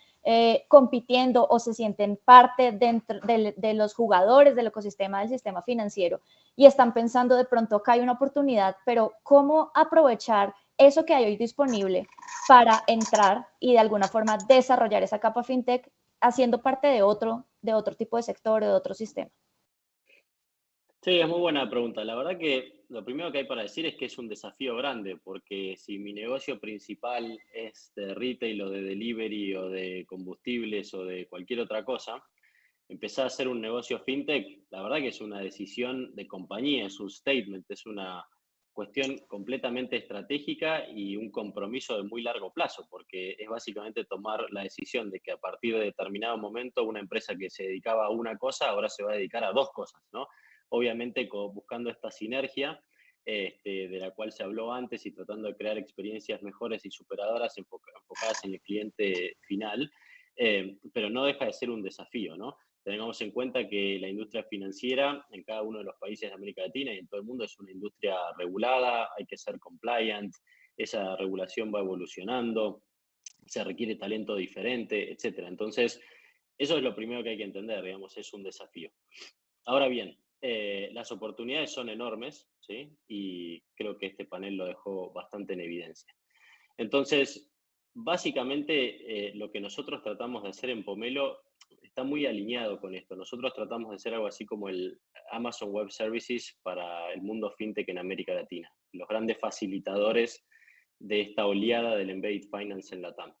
compitiendo o se sienten parte dentro de los jugadores del ecosistema del sistema financiero y están pensando de pronto acá hay una oportunidad, pero ¿cómo aprovechar eso que hay hoy disponible para entrar y de alguna forma desarrollar esa capa fintech haciendo parte de otro tipo de sector, de otro sistema? Sí, es muy buena pregunta. La verdad que lo primero que hay para decir es que es un desafío grande, porque si mi negocio principal es de retail o de delivery o de combustibles o de cualquier otra cosa, empezar a hacer un negocio fintech, la verdad que es una decisión de compañía, es un statement, es una cuestión completamente estratégica y un compromiso de muy largo plazo, porque es básicamente tomar la decisión de que a partir de determinado momento una empresa que se dedicaba a una cosa ahora se va a dedicar a dos cosas, ¿no? Obviamente buscando esta sinergia de la cual se habló antes y tratando de crear experiencias mejores y superadoras enfocadas en el cliente final, pero no deja de ser un desafío, ¿no? Tengamos en cuenta que la industria financiera en cada uno de los países de América Latina y en todo el mundo es una industria regulada, hay que ser compliant, esa regulación va evolucionando, se requiere talento diferente, etc. Entonces, eso es lo primero que hay que entender, digamos, es un desafío. Ahora bien, las oportunidades son enormes, ¿sí? Y creo que este panel lo dejó bastante en evidencia. Entonces, básicamente, lo que nosotros tratamos de hacer en Pomelo está muy alineado con esto. Nosotros tratamos de hacer algo así como el Amazon Web Services para el mundo fintech en América Latina, los grandes facilitadores de esta oleada del Embedded Finance en LATAM.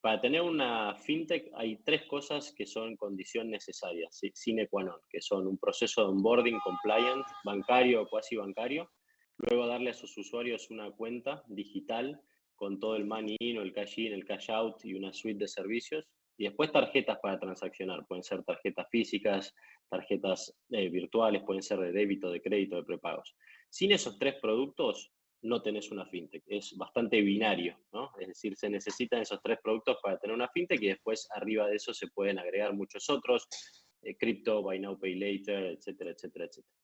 Para tener una fintech hay tres cosas que son condición necesaria, sine qua non, que son un proceso de onboarding compliant, bancario o cuasi bancario, luego darle a sus usuarios una cuenta digital con todo el money in o el cash in, el cash out y una suite de servicios, y después tarjetas para transaccionar, pueden ser tarjetas físicas, tarjetas virtuales, pueden ser de débito, de crédito, de prepagos. Sin esos tres productos no tenés una fintech, es bastante binario, ¿no? Es decir, se necesitan esos tres productos para tener una fintech y después arriba de eso se pueden agregar muchos otros, cripto, buy now, pay later, etcétera, etcétera, etcétera.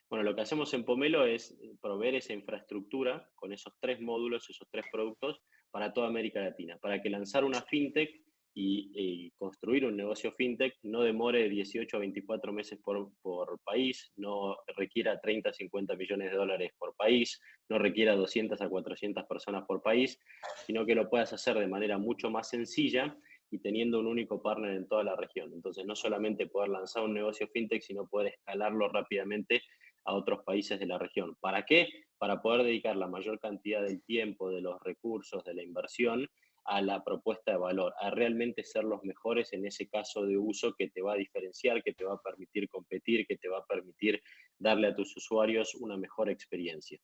Bueno, lo que hacemos en Pomelo es proveer esa infraestructura con esos tres módulos, esos tres productos para toda América Latina, para que lanzar una fintech y construir un negocio fintech no demore 18 a 24 meses por país, no requiera 30 a 50 millones de dólares por país, no requiera 200 a 400 personas por país, sino que lo puedas hacer de manera mucho más sencilla y teniendo un único partner en toda la región. Entonces, no solamente poder lanzar un negocio fintech, sino poder escalarlo rápidamente a otros países de la región. ¿Para qué? Para poder dedicar la mayor cantidad del tiempo, de los recursos, de la inversión a la propuesta de valor, a realmente ser los mejores en ese caso de uso que te va a diferenciar, que te va a permitir competir, que te va a permitir darle a tus usuarios una mejor experiencia.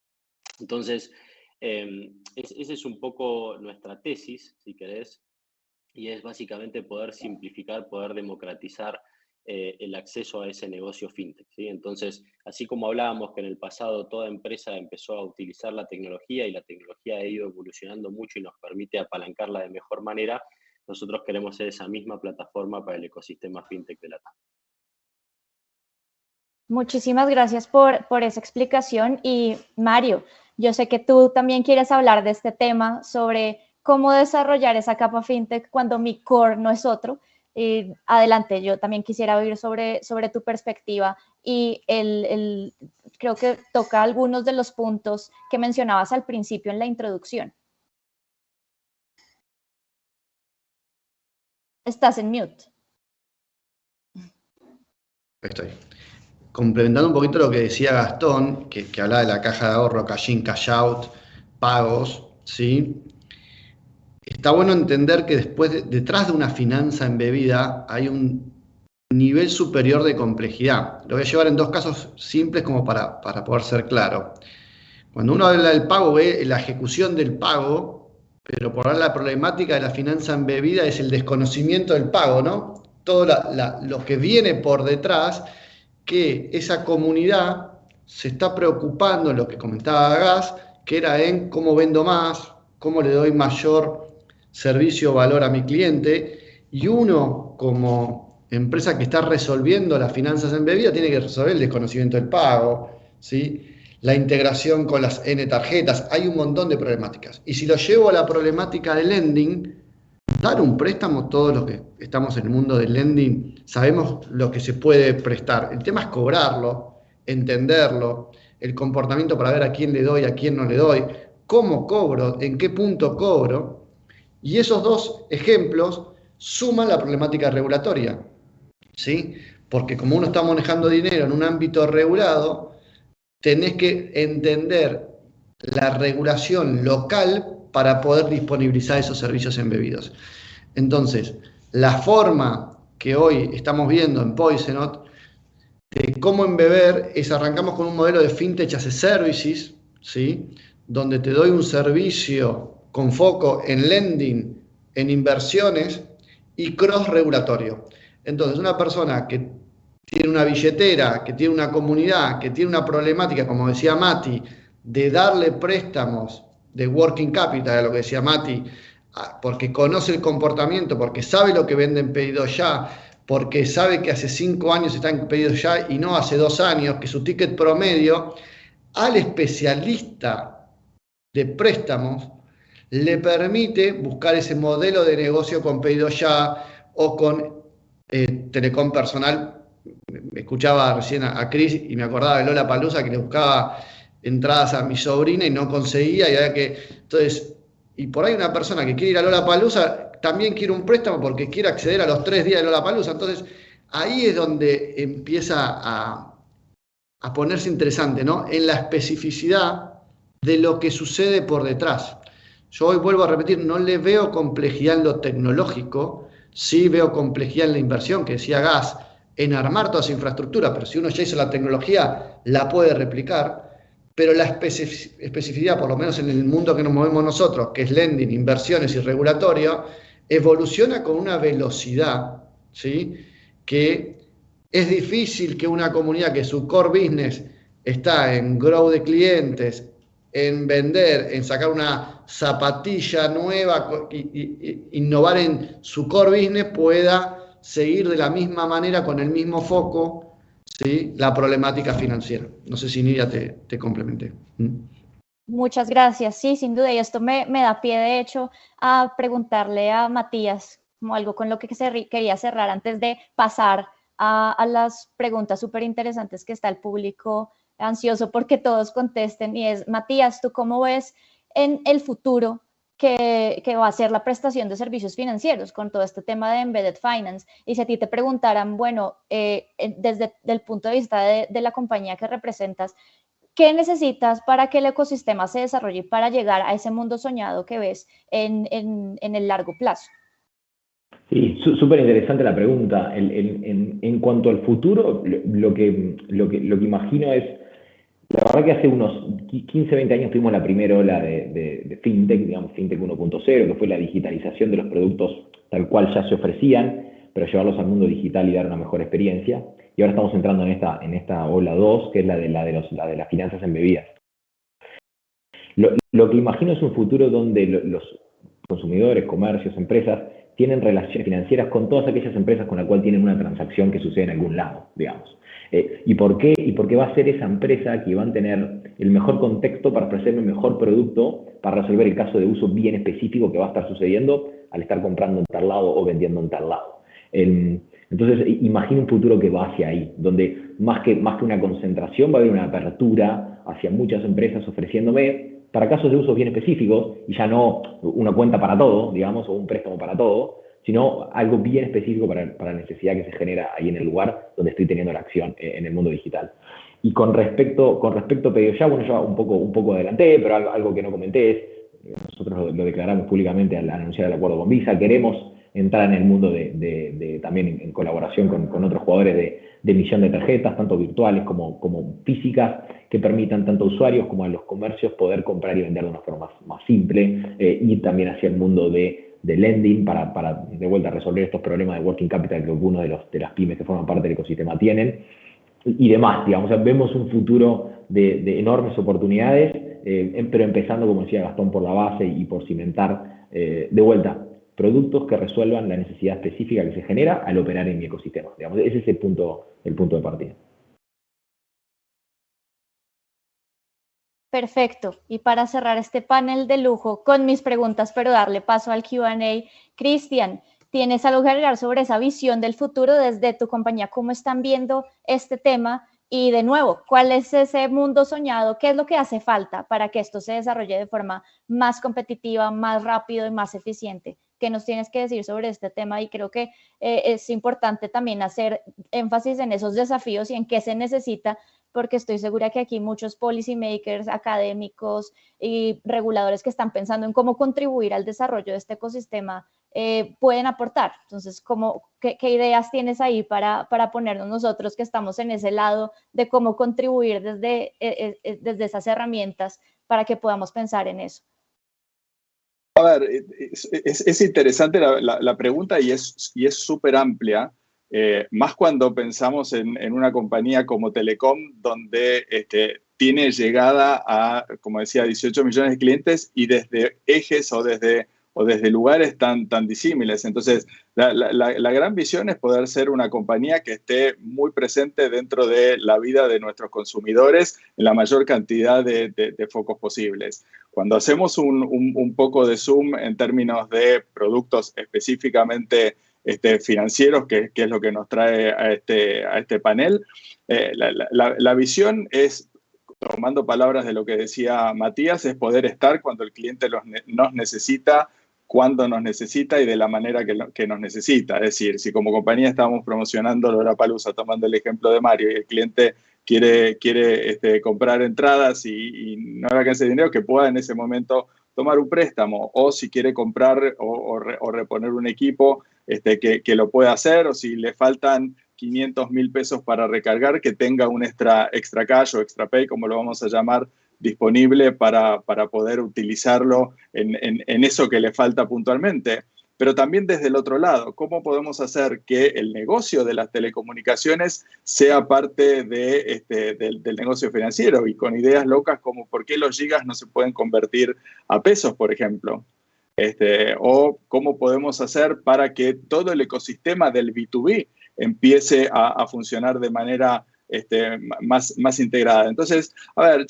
Entonces, esa es un poco nuestra tesis, si querés, y es básicamente poder simplificar, poder democratizar el acceso a ese negocio fintech, ¿sí? Entonces, así como hablábamos que en el pasado toda empresa empezó a utilizar la tecnología y la tecnología ha ido evolucionando mucho y nos permite apalancarla de mejor manera, nosotros queremos ser esa misma plataforma para el ecosistema fintech de LATAM. Muchísimas gracias por esa explicación. Y Mario, yo sé que tú también quieres hablar de este tema sobre cómo desarrollar esa capa fintech cuando mi core no es otro. Adelante, yo también quisiera oír sobre tu perspectiva y creo que toca algunos de los puntos que mencionabas al principio en la introducción. Estás en mute. Estoy. Complementando un poquito lo que decía Gastón, que hablaba de la caja de ahorro, cash in, cash out, pagos, ¿sí? Está bueno entender que detrás de una finanza embebida hay un nivel superior de complejidad. Lo voy a llevar en dos casos simples como para poder ser claro. Cuando uno habla del pago, ve la ejecución del pago pero por ahora la problemática de la finanza embebida es el desconocimiento del pago, ¿no? Todo lo que viene por detrás, que esa comunidad se está preocupando en lo que comentaba Gas, que era en cómo vendo más, cómo le doy mayor servicio o valor a mi cliente, y uno como empresa que está resolviendo las finanzas embebidas tiene que resolver el desconocimiento del pago, ¿sí? La integración con las N tarjetas, hay un montón de problemáticas. Y si lo llevo a la problemática del lending, dar un préstamo, todos los que estamos en el mundo del lending sabemos lo que se puede prestar. El tema es cobrarlo, entenderlo, el comportamiento para ver a quién le doy, a quién no le doy, cómo cobro, en qué punto cobro. Y esos dos ejemplos suman la problemática regulatoria, ¿sí? Porque como uno está manejando dinero en un ámbito regulado, tenés que entender la regulación local para poder disponibilizar esos servicios embebidos. Entonces, la forma que hoy estamos viendo en Poisonot de cómo embeber es arrancamos con un modelo de Fintech as a Services, ¿sí? Donde te doy un servicio con foco en lending, en inversiones y cross regulatorio. Entonces, una persona que tiene una billetera, que tiene una comunidad, que tiene una problemática, como decía Mati, de darle préstamos de working capital, a lo que decía Mati, porque conoce el comportamiento, porque sabe lo que vende en pedido ya, porque sabe que hace 5 años está en pedido ya y no hace 2 años, que su ticket promedio, al especialista de préstamos le permite buscar ese modelo de negocio con pedido ya o con Telecom Personal. Me escuchaba recién a Cris y me acordaba de Lollapalooza, que le buscaba entradas a mi sobrina y no conseguía, y había que, entonces, y por ahí una persona que quiere ir a Lollapalooza también quiere un préstamo porque quiere acceder a los 3 días de Lollapalooza. Entonces ahí es donde empieza a ponerse interesante, ¿no? En la especificidad de lo que sucede por detrás. Yo hoy vuelvo a repetir, no le veo complejidad en lo tecnológico, sí veo complejidad en la inversión, que decía Gas, en armar toda esa infraestructura, pero si uno ya hizo la tecnología, la puede replicar, pero la especificidad, por lo menos en el mundo que nos movemos nosotros, que es lending, inversiones y regulatorio, evoluciona con una velocidad, ¿sí? Que es difícil que una comunidad que su core business está en grow de clientes, en vender, en sacar una zapatilla nueva, innovar en su core business, pueda seguir de la misma manera, con el mismo foco, ¿sí? La problemática financiera. No sé si Nidia te complementé. Muchas gracias. Sí, sin duda. Y esto me da pie, de hecho, a preguntarle a Matías, como algo con lo que quería cerrar antes de pasar a las preguntas súper interesantes que está el público ansioso porque todos contesten. Y es, Matías, ¿tú cómo ves en el futuro que va a ser la prestación de servicios financieros con todo este tema de embedded finance? Y si a ti te preguntaran, bueno, desde el punto de vista de la compañía que representas, ¿qué necesitas para que el ecosistema se desarrolle para llegar a ese mundo soñado que ves en el largo plazo? Sí, súper interesante la pregunta. En cuanto al futuro, lo que imagino es, la verdad que hace unos 15, 20 años tuvimos la primera ola de FinTech, digamos FinTech 1.0, que fue la digitalización de los productos tal cual ya se ofrecían, pero llevarlos al mundo digital y dar una mejor experiencia. Y ahora estamos entrando en esta ola 2, que es la de las finanzas embebidas. Lo que imagino es un futuro donde los consumidores, comercios, empresas, tienen relaciones financieras con todas aquellas empresas con las cuales tienen una transacción que sucede en algún lado, digamos. ¿Y por qué? Y porque va a ser esa empresa que va a tener el mejor contexto para ofrecerme el mejor producto para resolver el caso de uso bien específico que va a estar sucediendo al estar comprando en tal lado o vendiendo en tal lado. Entonces, imagino un futuro que va hacia ahí, donde más que una concentración va a haber una apertura hacia muchas empresas ofreciéndome para casos de usos bien específicos, y ya no una cuenta para todo, digamos, o un préstamo para todo, sino algo bien específico para la necesidad que se genera ahí en el lugar donde estoy teniendo la acción en el mundo digital. Y con respecto a pedido ya, bueno, yo un poco adelanté, pero algo que no comenté es, nosotros lo declaramos públicamente al anunciar el acuerdo con Visa, queremos entrar en el mundo también en colaboración con otros jugadores de emisión de tarjetas, tanto virtuales como físicas, que permitan tanto a usuarios como a los comercios poder comprar y vender de una forma más simple, y también hacia el mundo de lending para de vuelta resolver estos problemas de working capital que algunos de las pymes que forman parte del ecosistema tienen, y demás, digamos. O sea, vemos un futuro de enormes oportunidades, pero empezando, como decía Gastón, por la base y por cimentar, de vuelta, productos que resuelvan la necesidad específica que se genera al operar en mi ecosistema. Digamos, ese es el punto de partida. Perfecto. Y para cerrar este panel de lujo con mis preguntas, pero darle paso al Q&A, Cristian, ¿tienes algo que agregar sobre esa visión del futuro desde tu compañía? ¿Cómo están viendo este tema? Y de nuevo, ¿cuál es ese mundo soñado? ¿Qué es lo que hace falta para que esto se desarrolle de forma más competitiva, más rápido y más eficiente? ¿Qué nos tienes que decir sobre este tema? Y creo que es importante también hacer énfasis en esos desafíos y en qué se necesita, porque estoy segura que aquí muchos policy makers, académicos y reguladores que están pensando en cómo contribuir al desarrollo de este ecosistema pueden aportar. Entonces, ¿qué ideas tienes ahí para ponernos nosotros que estamos en ese lado de cómo contribuir desde esas herramientas para que podamos pensar en eso? A ver, es interesante la pregunta y es súper amplia, más cuando pensamos en una compañía como Telecom, donde tiene llegada a, como decía, 18 millones de clientes y desde ejes o desde lugares tan disímiles. Entonces, la gran visión es poder ser una compañía que esté muy presente dentro de la vida de nuestros consumidores en la mayor cantidad de focos posibles. Cuando hacemos un poco de zoom en términos de productos específicamente financieros, que es lo que nos trae a este panel, la visión es, tomando palabras de lo que decía Matías, es poder estar cuando el cliente nos necesita, cuando nos necesita y de la manera que nos necesita. Es decir, si como compañía estamos promocionando Lollapalooza, tomando el ejemplo de Mario, y el cliente quiere comprar entradas y no le alcanza el dinero, que pueda en ese momento tomar un préstamo, o si quiere comprar o reponer un equipo, que lo pueda hacer, o si le faltan 500.000 pesos para recargar, que tenga un extra cash o extra pay, como lo vamos a llamar, disponible para poder utilizarlo en eso que le falta puntualmente. Pero también desde el otro lado, ¿cómo podemos hacer que el negocio de las telecomunicaciones sea parte del negocio financiero? Y con ideas locas como por qué los gigas no se pueden convertir a pesos, por ejemplo. O cómo podemos hacer para que todo el ecosistema del B2B empiece a funcionar de manera más integrada. Entonces, a ver,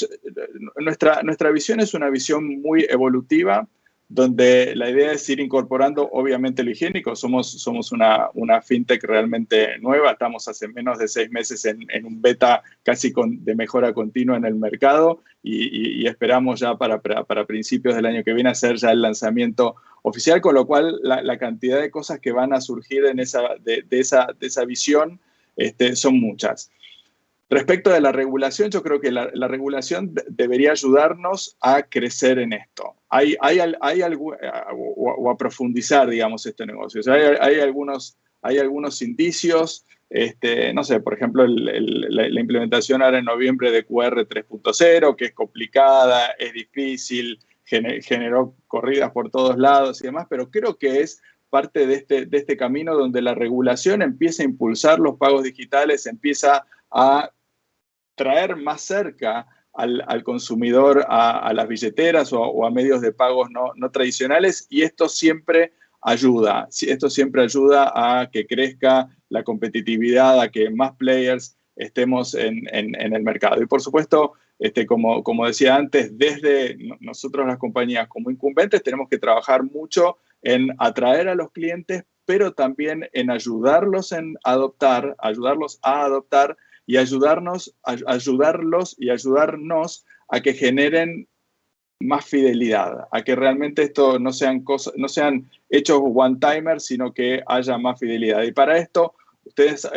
nuestra visión es una visión muy evolutiva, donde la idea es ir incorporando, obviamente, lo higiénico. Somos una fintech realmente nueva. Estamos hace menos de 6 meses en un beta casi de mejora continua en el mercado y esperamos ya para principios del año que viene hacer ya el lanzamiento oficial, con lo cual la cantidad de cosas que van a surgir de esa visión son muchas. Respecto de la regulación, yo creo que la regulación debería ayudarnos a crecer en esto. O a profundizar, digamos, este negocio. O sea, hay algunos indicios, no sé, por ejemplo, la implementación ahora en noviembre de QR 3.0, que es complicada, es difícil, generó corridas por todos lados y demás, pero creo que es parte de este camino donde la regulación empieza a impulsar los pagos digitales, empieza a traer más cerca al consumidor a las billeteras o a medios de pagos no tradicionales, y esto siempre ayuda. Esto siempre ayuda a que crezca la competitividad, a que más players estemos en el mercado. Y por supuesto, como decía antes, desde nosotros las compañías como incumbentes tenemos que trabajar mucho en atraer a los clientes, pero también en ayudarlos a adoptar y ayudarlos y ayudarnos a que generen más fidelidad, a que realmente esto no sean hechos one-timers, sino que haya más fidelidad. Y para esto, ustedes,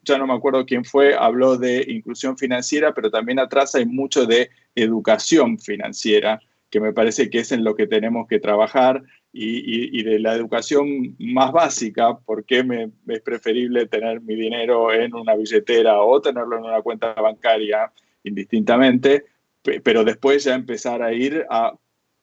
ya no me acuerdo quién fue, habló de inclusión financiera, pero también atrás hay mucho de educación financiera, que me parece que es en lo que tenemos que trabajar. y de la educación más básica, por qué es preferible tener mi dinero en una billetera o tenerlo en una cuenta bancaria, indistintamente, pero después ya empezar a ir a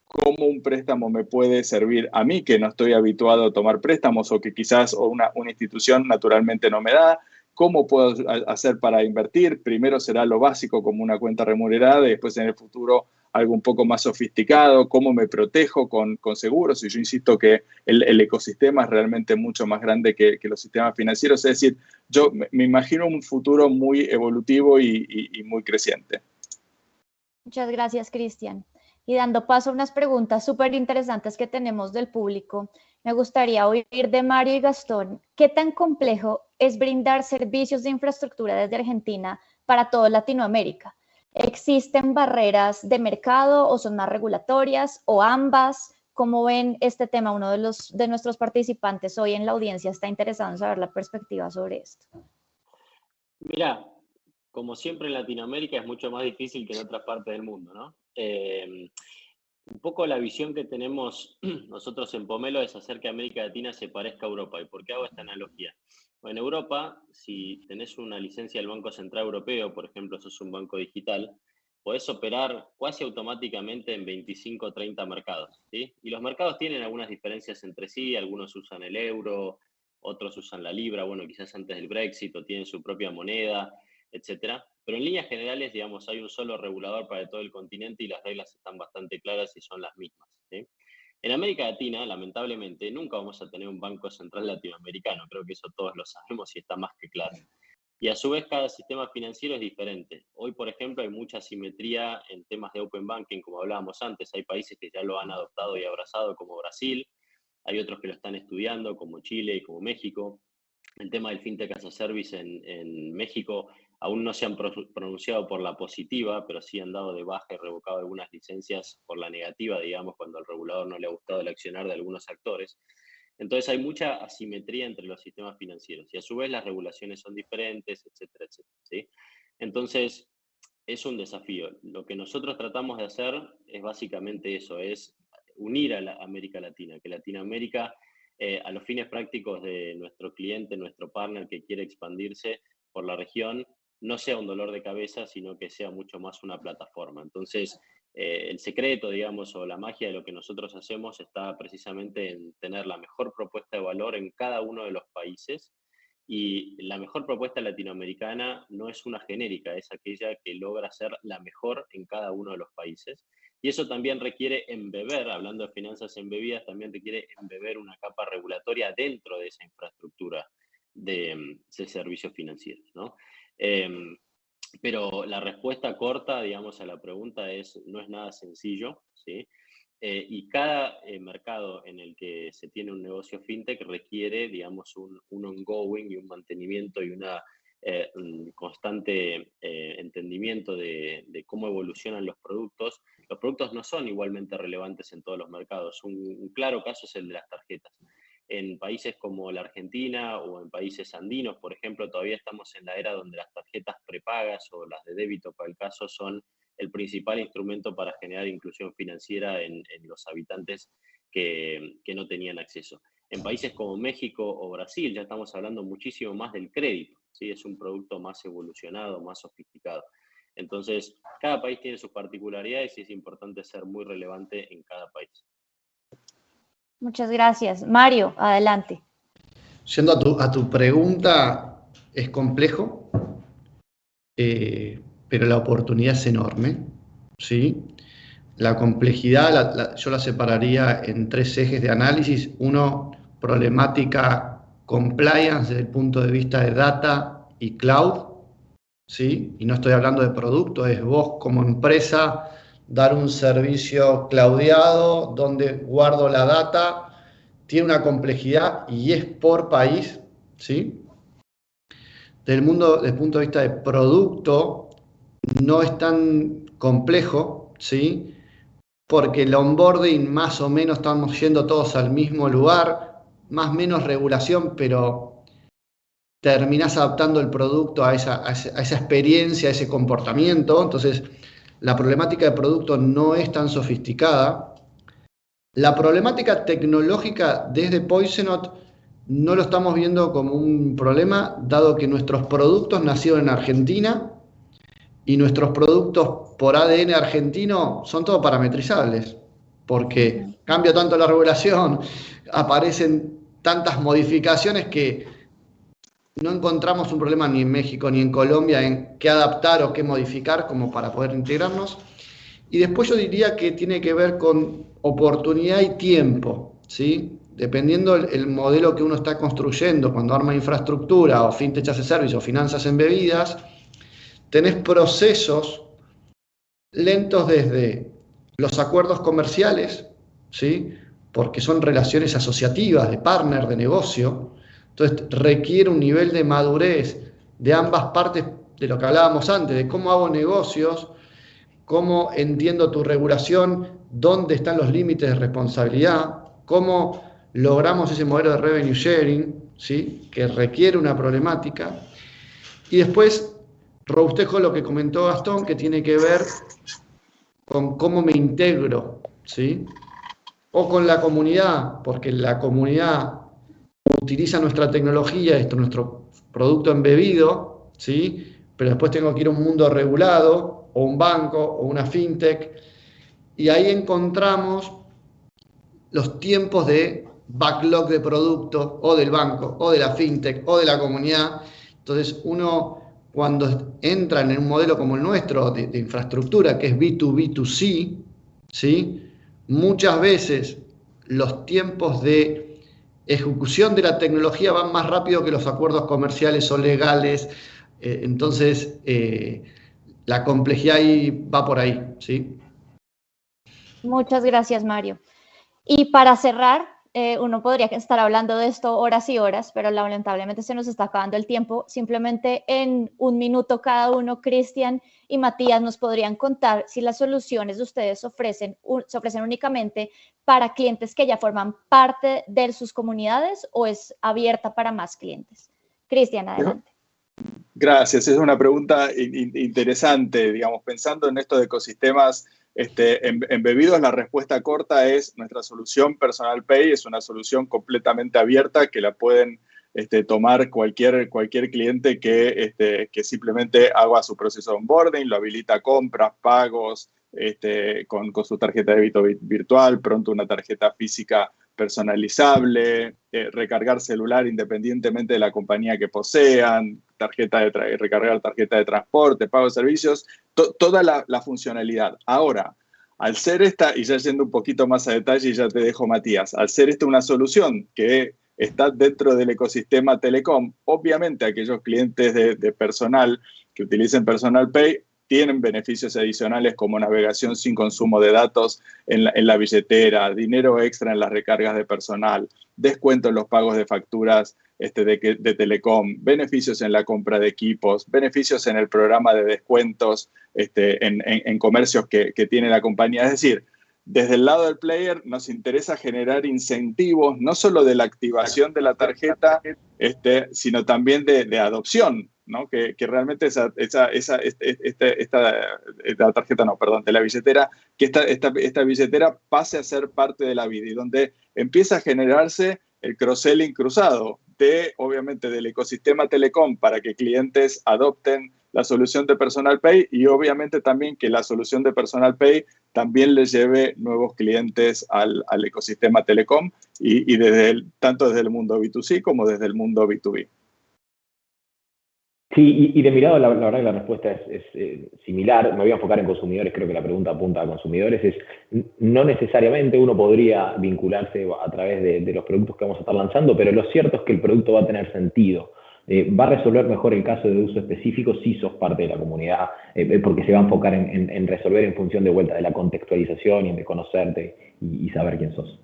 cómo un préstamo me puede servir a mí, que no estoy habituado a tomar préstamos o que quizás una institución naturalmente no me da. ¿Cómo puedo hacer para invertir? Primero será lo básico como una cuenta remunerada y después en el futuro algo un poco más sofisticado. ¿Cómo me protejo con seguros? Y yo insisto que el ecosistema es realmente mucho más grande que los sistemas financieros. Es decir, yo me imagino un futuro muy evolutivo y muy creciente. Muchas gracias, Cristian. Y dando paso a unas preguntas súper interesantes que tenemos del público, me gustaría oír de Mario y Gastón, ¿qué tan complejo es brindar servicios de infraestructura desde Argentina para toda Latinoamérica? ¿Existen barreras de mercado o son más regulatorias o ambas? ¿Cómo ven este tema? Uno de nuestros participantes hoy en la audiencia está interesado en saber la perspectiva sobre esto. Mira, como siempre en Latinoamérica es mucho más difícil que en otras partes del mundo, ¿no? Un poco la visión que tenemos nosotros en Pomelo es hacer que América Latina se parezca a Europa. ¿Y por qué hago esta analogía? Bueno, en Europa, si tenés una licencia del Banco Central Europeo, por ejemplo, sos un banco digital, podés operar casi automáticamente en 25 o 30 mercados, ¿sí? Y los mercados tienen algunas diferencias entre sí, algunos usan el euro, otros usan la libra, bueno, quizás antes del Brexit, o tienen su propia moneda, etcétera. Pero en líneas generales, digamos, hay un solo regulador para todo el continente y las reglas están bastante claras y son las mismas, ¿sí? En América Latina, lamentablemente, nunca vamos a tener un banco central latinoamericano. Creo que eso todos lo sabemos y está más que claro. Y a su vez, cada sistema financiero es diferente. Hoy, por ejemplo, hay mucha asimetría en temas de Open Banking, como hablábamos antes. Hay países que ya lo han adoptado y abrazado, como Brasil. Hay otros que lo están estudiando, como Chile y como México. El tema del FinTech as a Service en México aún no se han pronunciado por la positiva, pero sí han dado de baja y revocado algunas licencias por la negativa, digamos, cuando al regulador no le ha gustado el accionar de algunos actores. Entonces hay mucha asimetría entre los sistemas financieros y a su vez las regulaciones son diferentes, etcétera, etcétera, ¿sí? Entonces es un desafío. Lo que nosotros tratamos de hacer es básicamente eso, es unir a la América Latina, que Latinoamérica, a los fines prácticos de nuestro cliente, nuestro partner que quiere expandirse por la región, no sea un dolor de cabeza, sino que sea mucho más una plataforma. Entonces, el secreto, digamos, o la magia de lo que nosotros hacemos está precisamente en tener la mejor propuesta de valor en cada uno de los países. Y la mejor propuesta latinoamericana no es una genérica, es aquella que logra ser la mejor en cada uno de los países. Y eso también requiere embeber, hablando de finanzas embebidas, también requiere embeber una capa regulatoria dentro de esa infraestructura de servicios financieros, ¿no? Pero la respuesta corta, digamos, a la pregunta no es nada sencillo, ¿sí? Y cada mercado en el que se tiene un negocio fintech requiere, digamos, un ongoing y un mantenimiento y un constante entendimiento de cómo evolucionan los productos. Los productos no son igualmente relevantes en todos los mercados. Un claro caso es el de las tarjetas. En países como la Argentina o en países andinos, por ejemplo, todavía estamos en la era donde las tarjetas prepagas o las de débito, para el caso, son el principal instrumento para generar inclusión financiera en los habitantes que no tenían acceso. En países como México o Brasil ya estamos hablando muchísimo más del crédito, ¿sí? Es un producto más evolucionado, más sofisticado. Entonces, cada país tiene sus particularidades y es importante ser muy relevante en cada país. Muchas gracias. Mario, adelante. Yendo a tu pregunta, es complejo, pero la oportunidad es enorme, ¿sí? La complejidad yo la separaría en 3 ejes de análisis. Uno, problemática compliance desde el punto de vista de data y cloud, ¿sí? Y no estoy hablando de producto, es vos como empresa dar un servicio cloudeado donde guardo la data, tiene una complejidad y es por país, ¿sí? Desde el punto de vista de producto, no es tan complejo, ¿sí? Porque el onboarding más o menos estamos yendo todos al mismo lugar, más o menos regulación, pero terminás adaptando el producto a esa experiencia, a ese comportamiento. Entonces, la problemática de producto no es tan sofisticada. La problemática tecnológica desde Poisonot no lo estamos viendo como un problema, dado que nuestros productos nacieron en Argentina y nuestros productos por ADN argentino son todos parametrizables, porque cambia tanto la regulación, aparecen tantas modificaciones que no encontramos un problema ni en México ni en Colombia en qué adaptar o qué modificar como para poder integrarnos. Y después yo diría que tiene que ver con oportunidad y tiempo, ¿sí? Dependiendo el modelo que uno está construyendo, cuando arma infraestructura o fintech as a service o finanzas embebidas, tenés procesos lentos desde los acuerdos comerciales, ¿sí? Porque son relaciones asociativas, de partner, de negocio. Entonces requiere un nivel de madurez de ambas partes de lo que hablábamos antes, de cómo hago negocios, cómo entiendo tu regulación, dónde están los límites de responsabilidad, cómo logramos ese modelo de revenue sharing, ¿sí? Que requiere una problemática. Y después robustejo lo que comentó Gastón, que tiene que ver con cómo me integro, ¿sí? O con la comunidad, porque la comunidad utiliza nuestra tecnología, nuestro producto embebido, ¿sí? Pero después tengo que ir a un mundo regulado, o un banco, o una fintech, y ahí encontramos los tiempos de backlog de producto, o del banco, o de la fintech, o de la comunidad. Entonces uno, cuando entra en un modelo como el nuestro de infraestructura, que es B2B2C, ¿sí? Muchas veces los tiempos de ejecución de la tecnología van más rápido que los acuerdos comerciales o legales. Entonces, la complejidad ahí va por ahí, ¿sí? Muchas gracias, Mario. Y para cerrar, uno podría estar hablando de esto horas y horas, pero lamentablemente se nos está acabando el tiempo. Simplemente en un minuto cada uno, Cristian y Matías nos podrían contar si las soluciones de ustedes se ofrecen únicamente para clientes que ya forman parte de sus comunidades o es abierta para más clientes. Cristian, adelante. Gracias, es una pregunta interesante, digamos, pensando en estos ecosistemas embebidos, la respuesta corta es nuestra solución Personal Pay es una solución completamente abierta que la pueden tomar cualquier cliente que simplemente haga su proceso de onboarding, lo habilita compras, pagos, con su tarjeta de débito virtual, pronto una tarjeta física personalizable, recargar celular independientemente de la compañía que posean, recargar tarjeta de transporte, pago de servicios, toda la funcionalidad. Ahora, al ser esta, y ya yendo un poquito más a detalle, y ya te dejo, Matías, al ser esta una solución que está dentro del ecosistema Telecom, obviamente aquellos clientes de personal que utilicen Personal Pay tienen beneficios adicionales como navegación sin consumo de datos en la billetera, dinero extra en las recargas de personal, descuento en los pagos de facturas de Telecom, beneficios en la compra de equipos, beneficios en el programa de descuentos en comercios que tiene la compañía. Es decir, desde el lado del player nos interesa generar incentivos, no solo de la activación de la tarjeta, sino también de adopción, ¿no? Que realmente la tarjeta, no, perdón, de la billetera, que esta billetera pase a ser parte de la vida y donde empieza a generarse el cross-selling cruzado obviamente, del ecosistema Telecom para que clientes adopten la solución de Personal Pay y obviamente también que la solución de Personal Pay también les lleve nuevos clientes al ecosistema Telecom y tanto desde el mundo B2C como desde el mundo B2B. Sí, y de mi lado, la verdad que la respuesta es similar. Me voy a enfocar en consumidores, creo que la pregunta apunta a consumidores. No necesariamente uno podría vincularse a través de los productos que vamos a estar lanzando, pero lo cierto es que el producto va a tener sentido. Va a resolver mejor el caso de uso específico si sos parte de la comunidad, porque se va a enfocar en resolver en función de vuelta de la contextualización y en de conocerte y saber quién sos.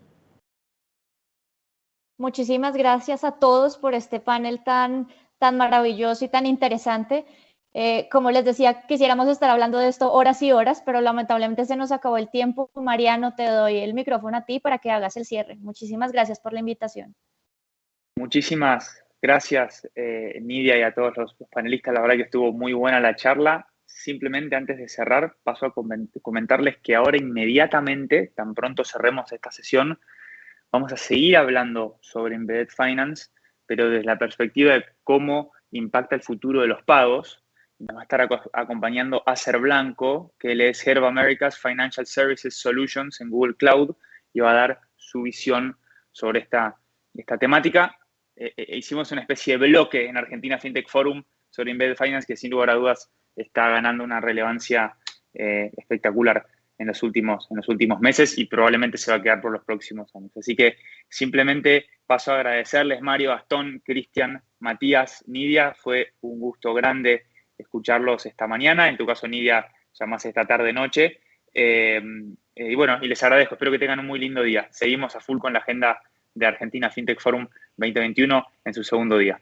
Muchísimas gracias a todos por este panel tan maravilloso y tan interesante. Como les decía, quisiéramos estar hablando de esto horas y horas, pero lamentablemente se nos acabó el tiempo. Mariano, te doy el micrófono a ti para que hagas el cierre. Muchísimas gracias por la invitación. Muchísimas gracias, Nidia, y a todos los panelistas. La verdad que estuvo muy buena la charla. simplemente antes de cerrar, paso a comentarles que ahora inmediatamente, tan pronto cerremos esta sesión, vamos a seguir hablando sobre Embedded Finance, pero desde la perspectiva de cómo impacta el futuro de los pagos. Nos va a estar acompañando Acer Blanco, que él es Head of America's Financial Services Solutions en Google Cloud, y va a dar su visión sobre esta temática. Hicimos una especie de bloque en Argentina FinTech Forum sobre Embedded Finance que sin lugar a dudas está ganando una relevancia espectacular en los últimos meses y probablemente se va a quedar por los próximos años. Así que simplemente paso a agradecerles, Mario, Gastón, Cristian, Matías, Nidia. Fue un gusto grande escucharlos esta mañana. En tu caso, Nidia, ya más esta tarde-noche. Y bueno, y les agradezco. Espero que tengan un muy lindo día. Seguimos a full con la agenda de Argentina FinTech Forum 2021 en su segundo día.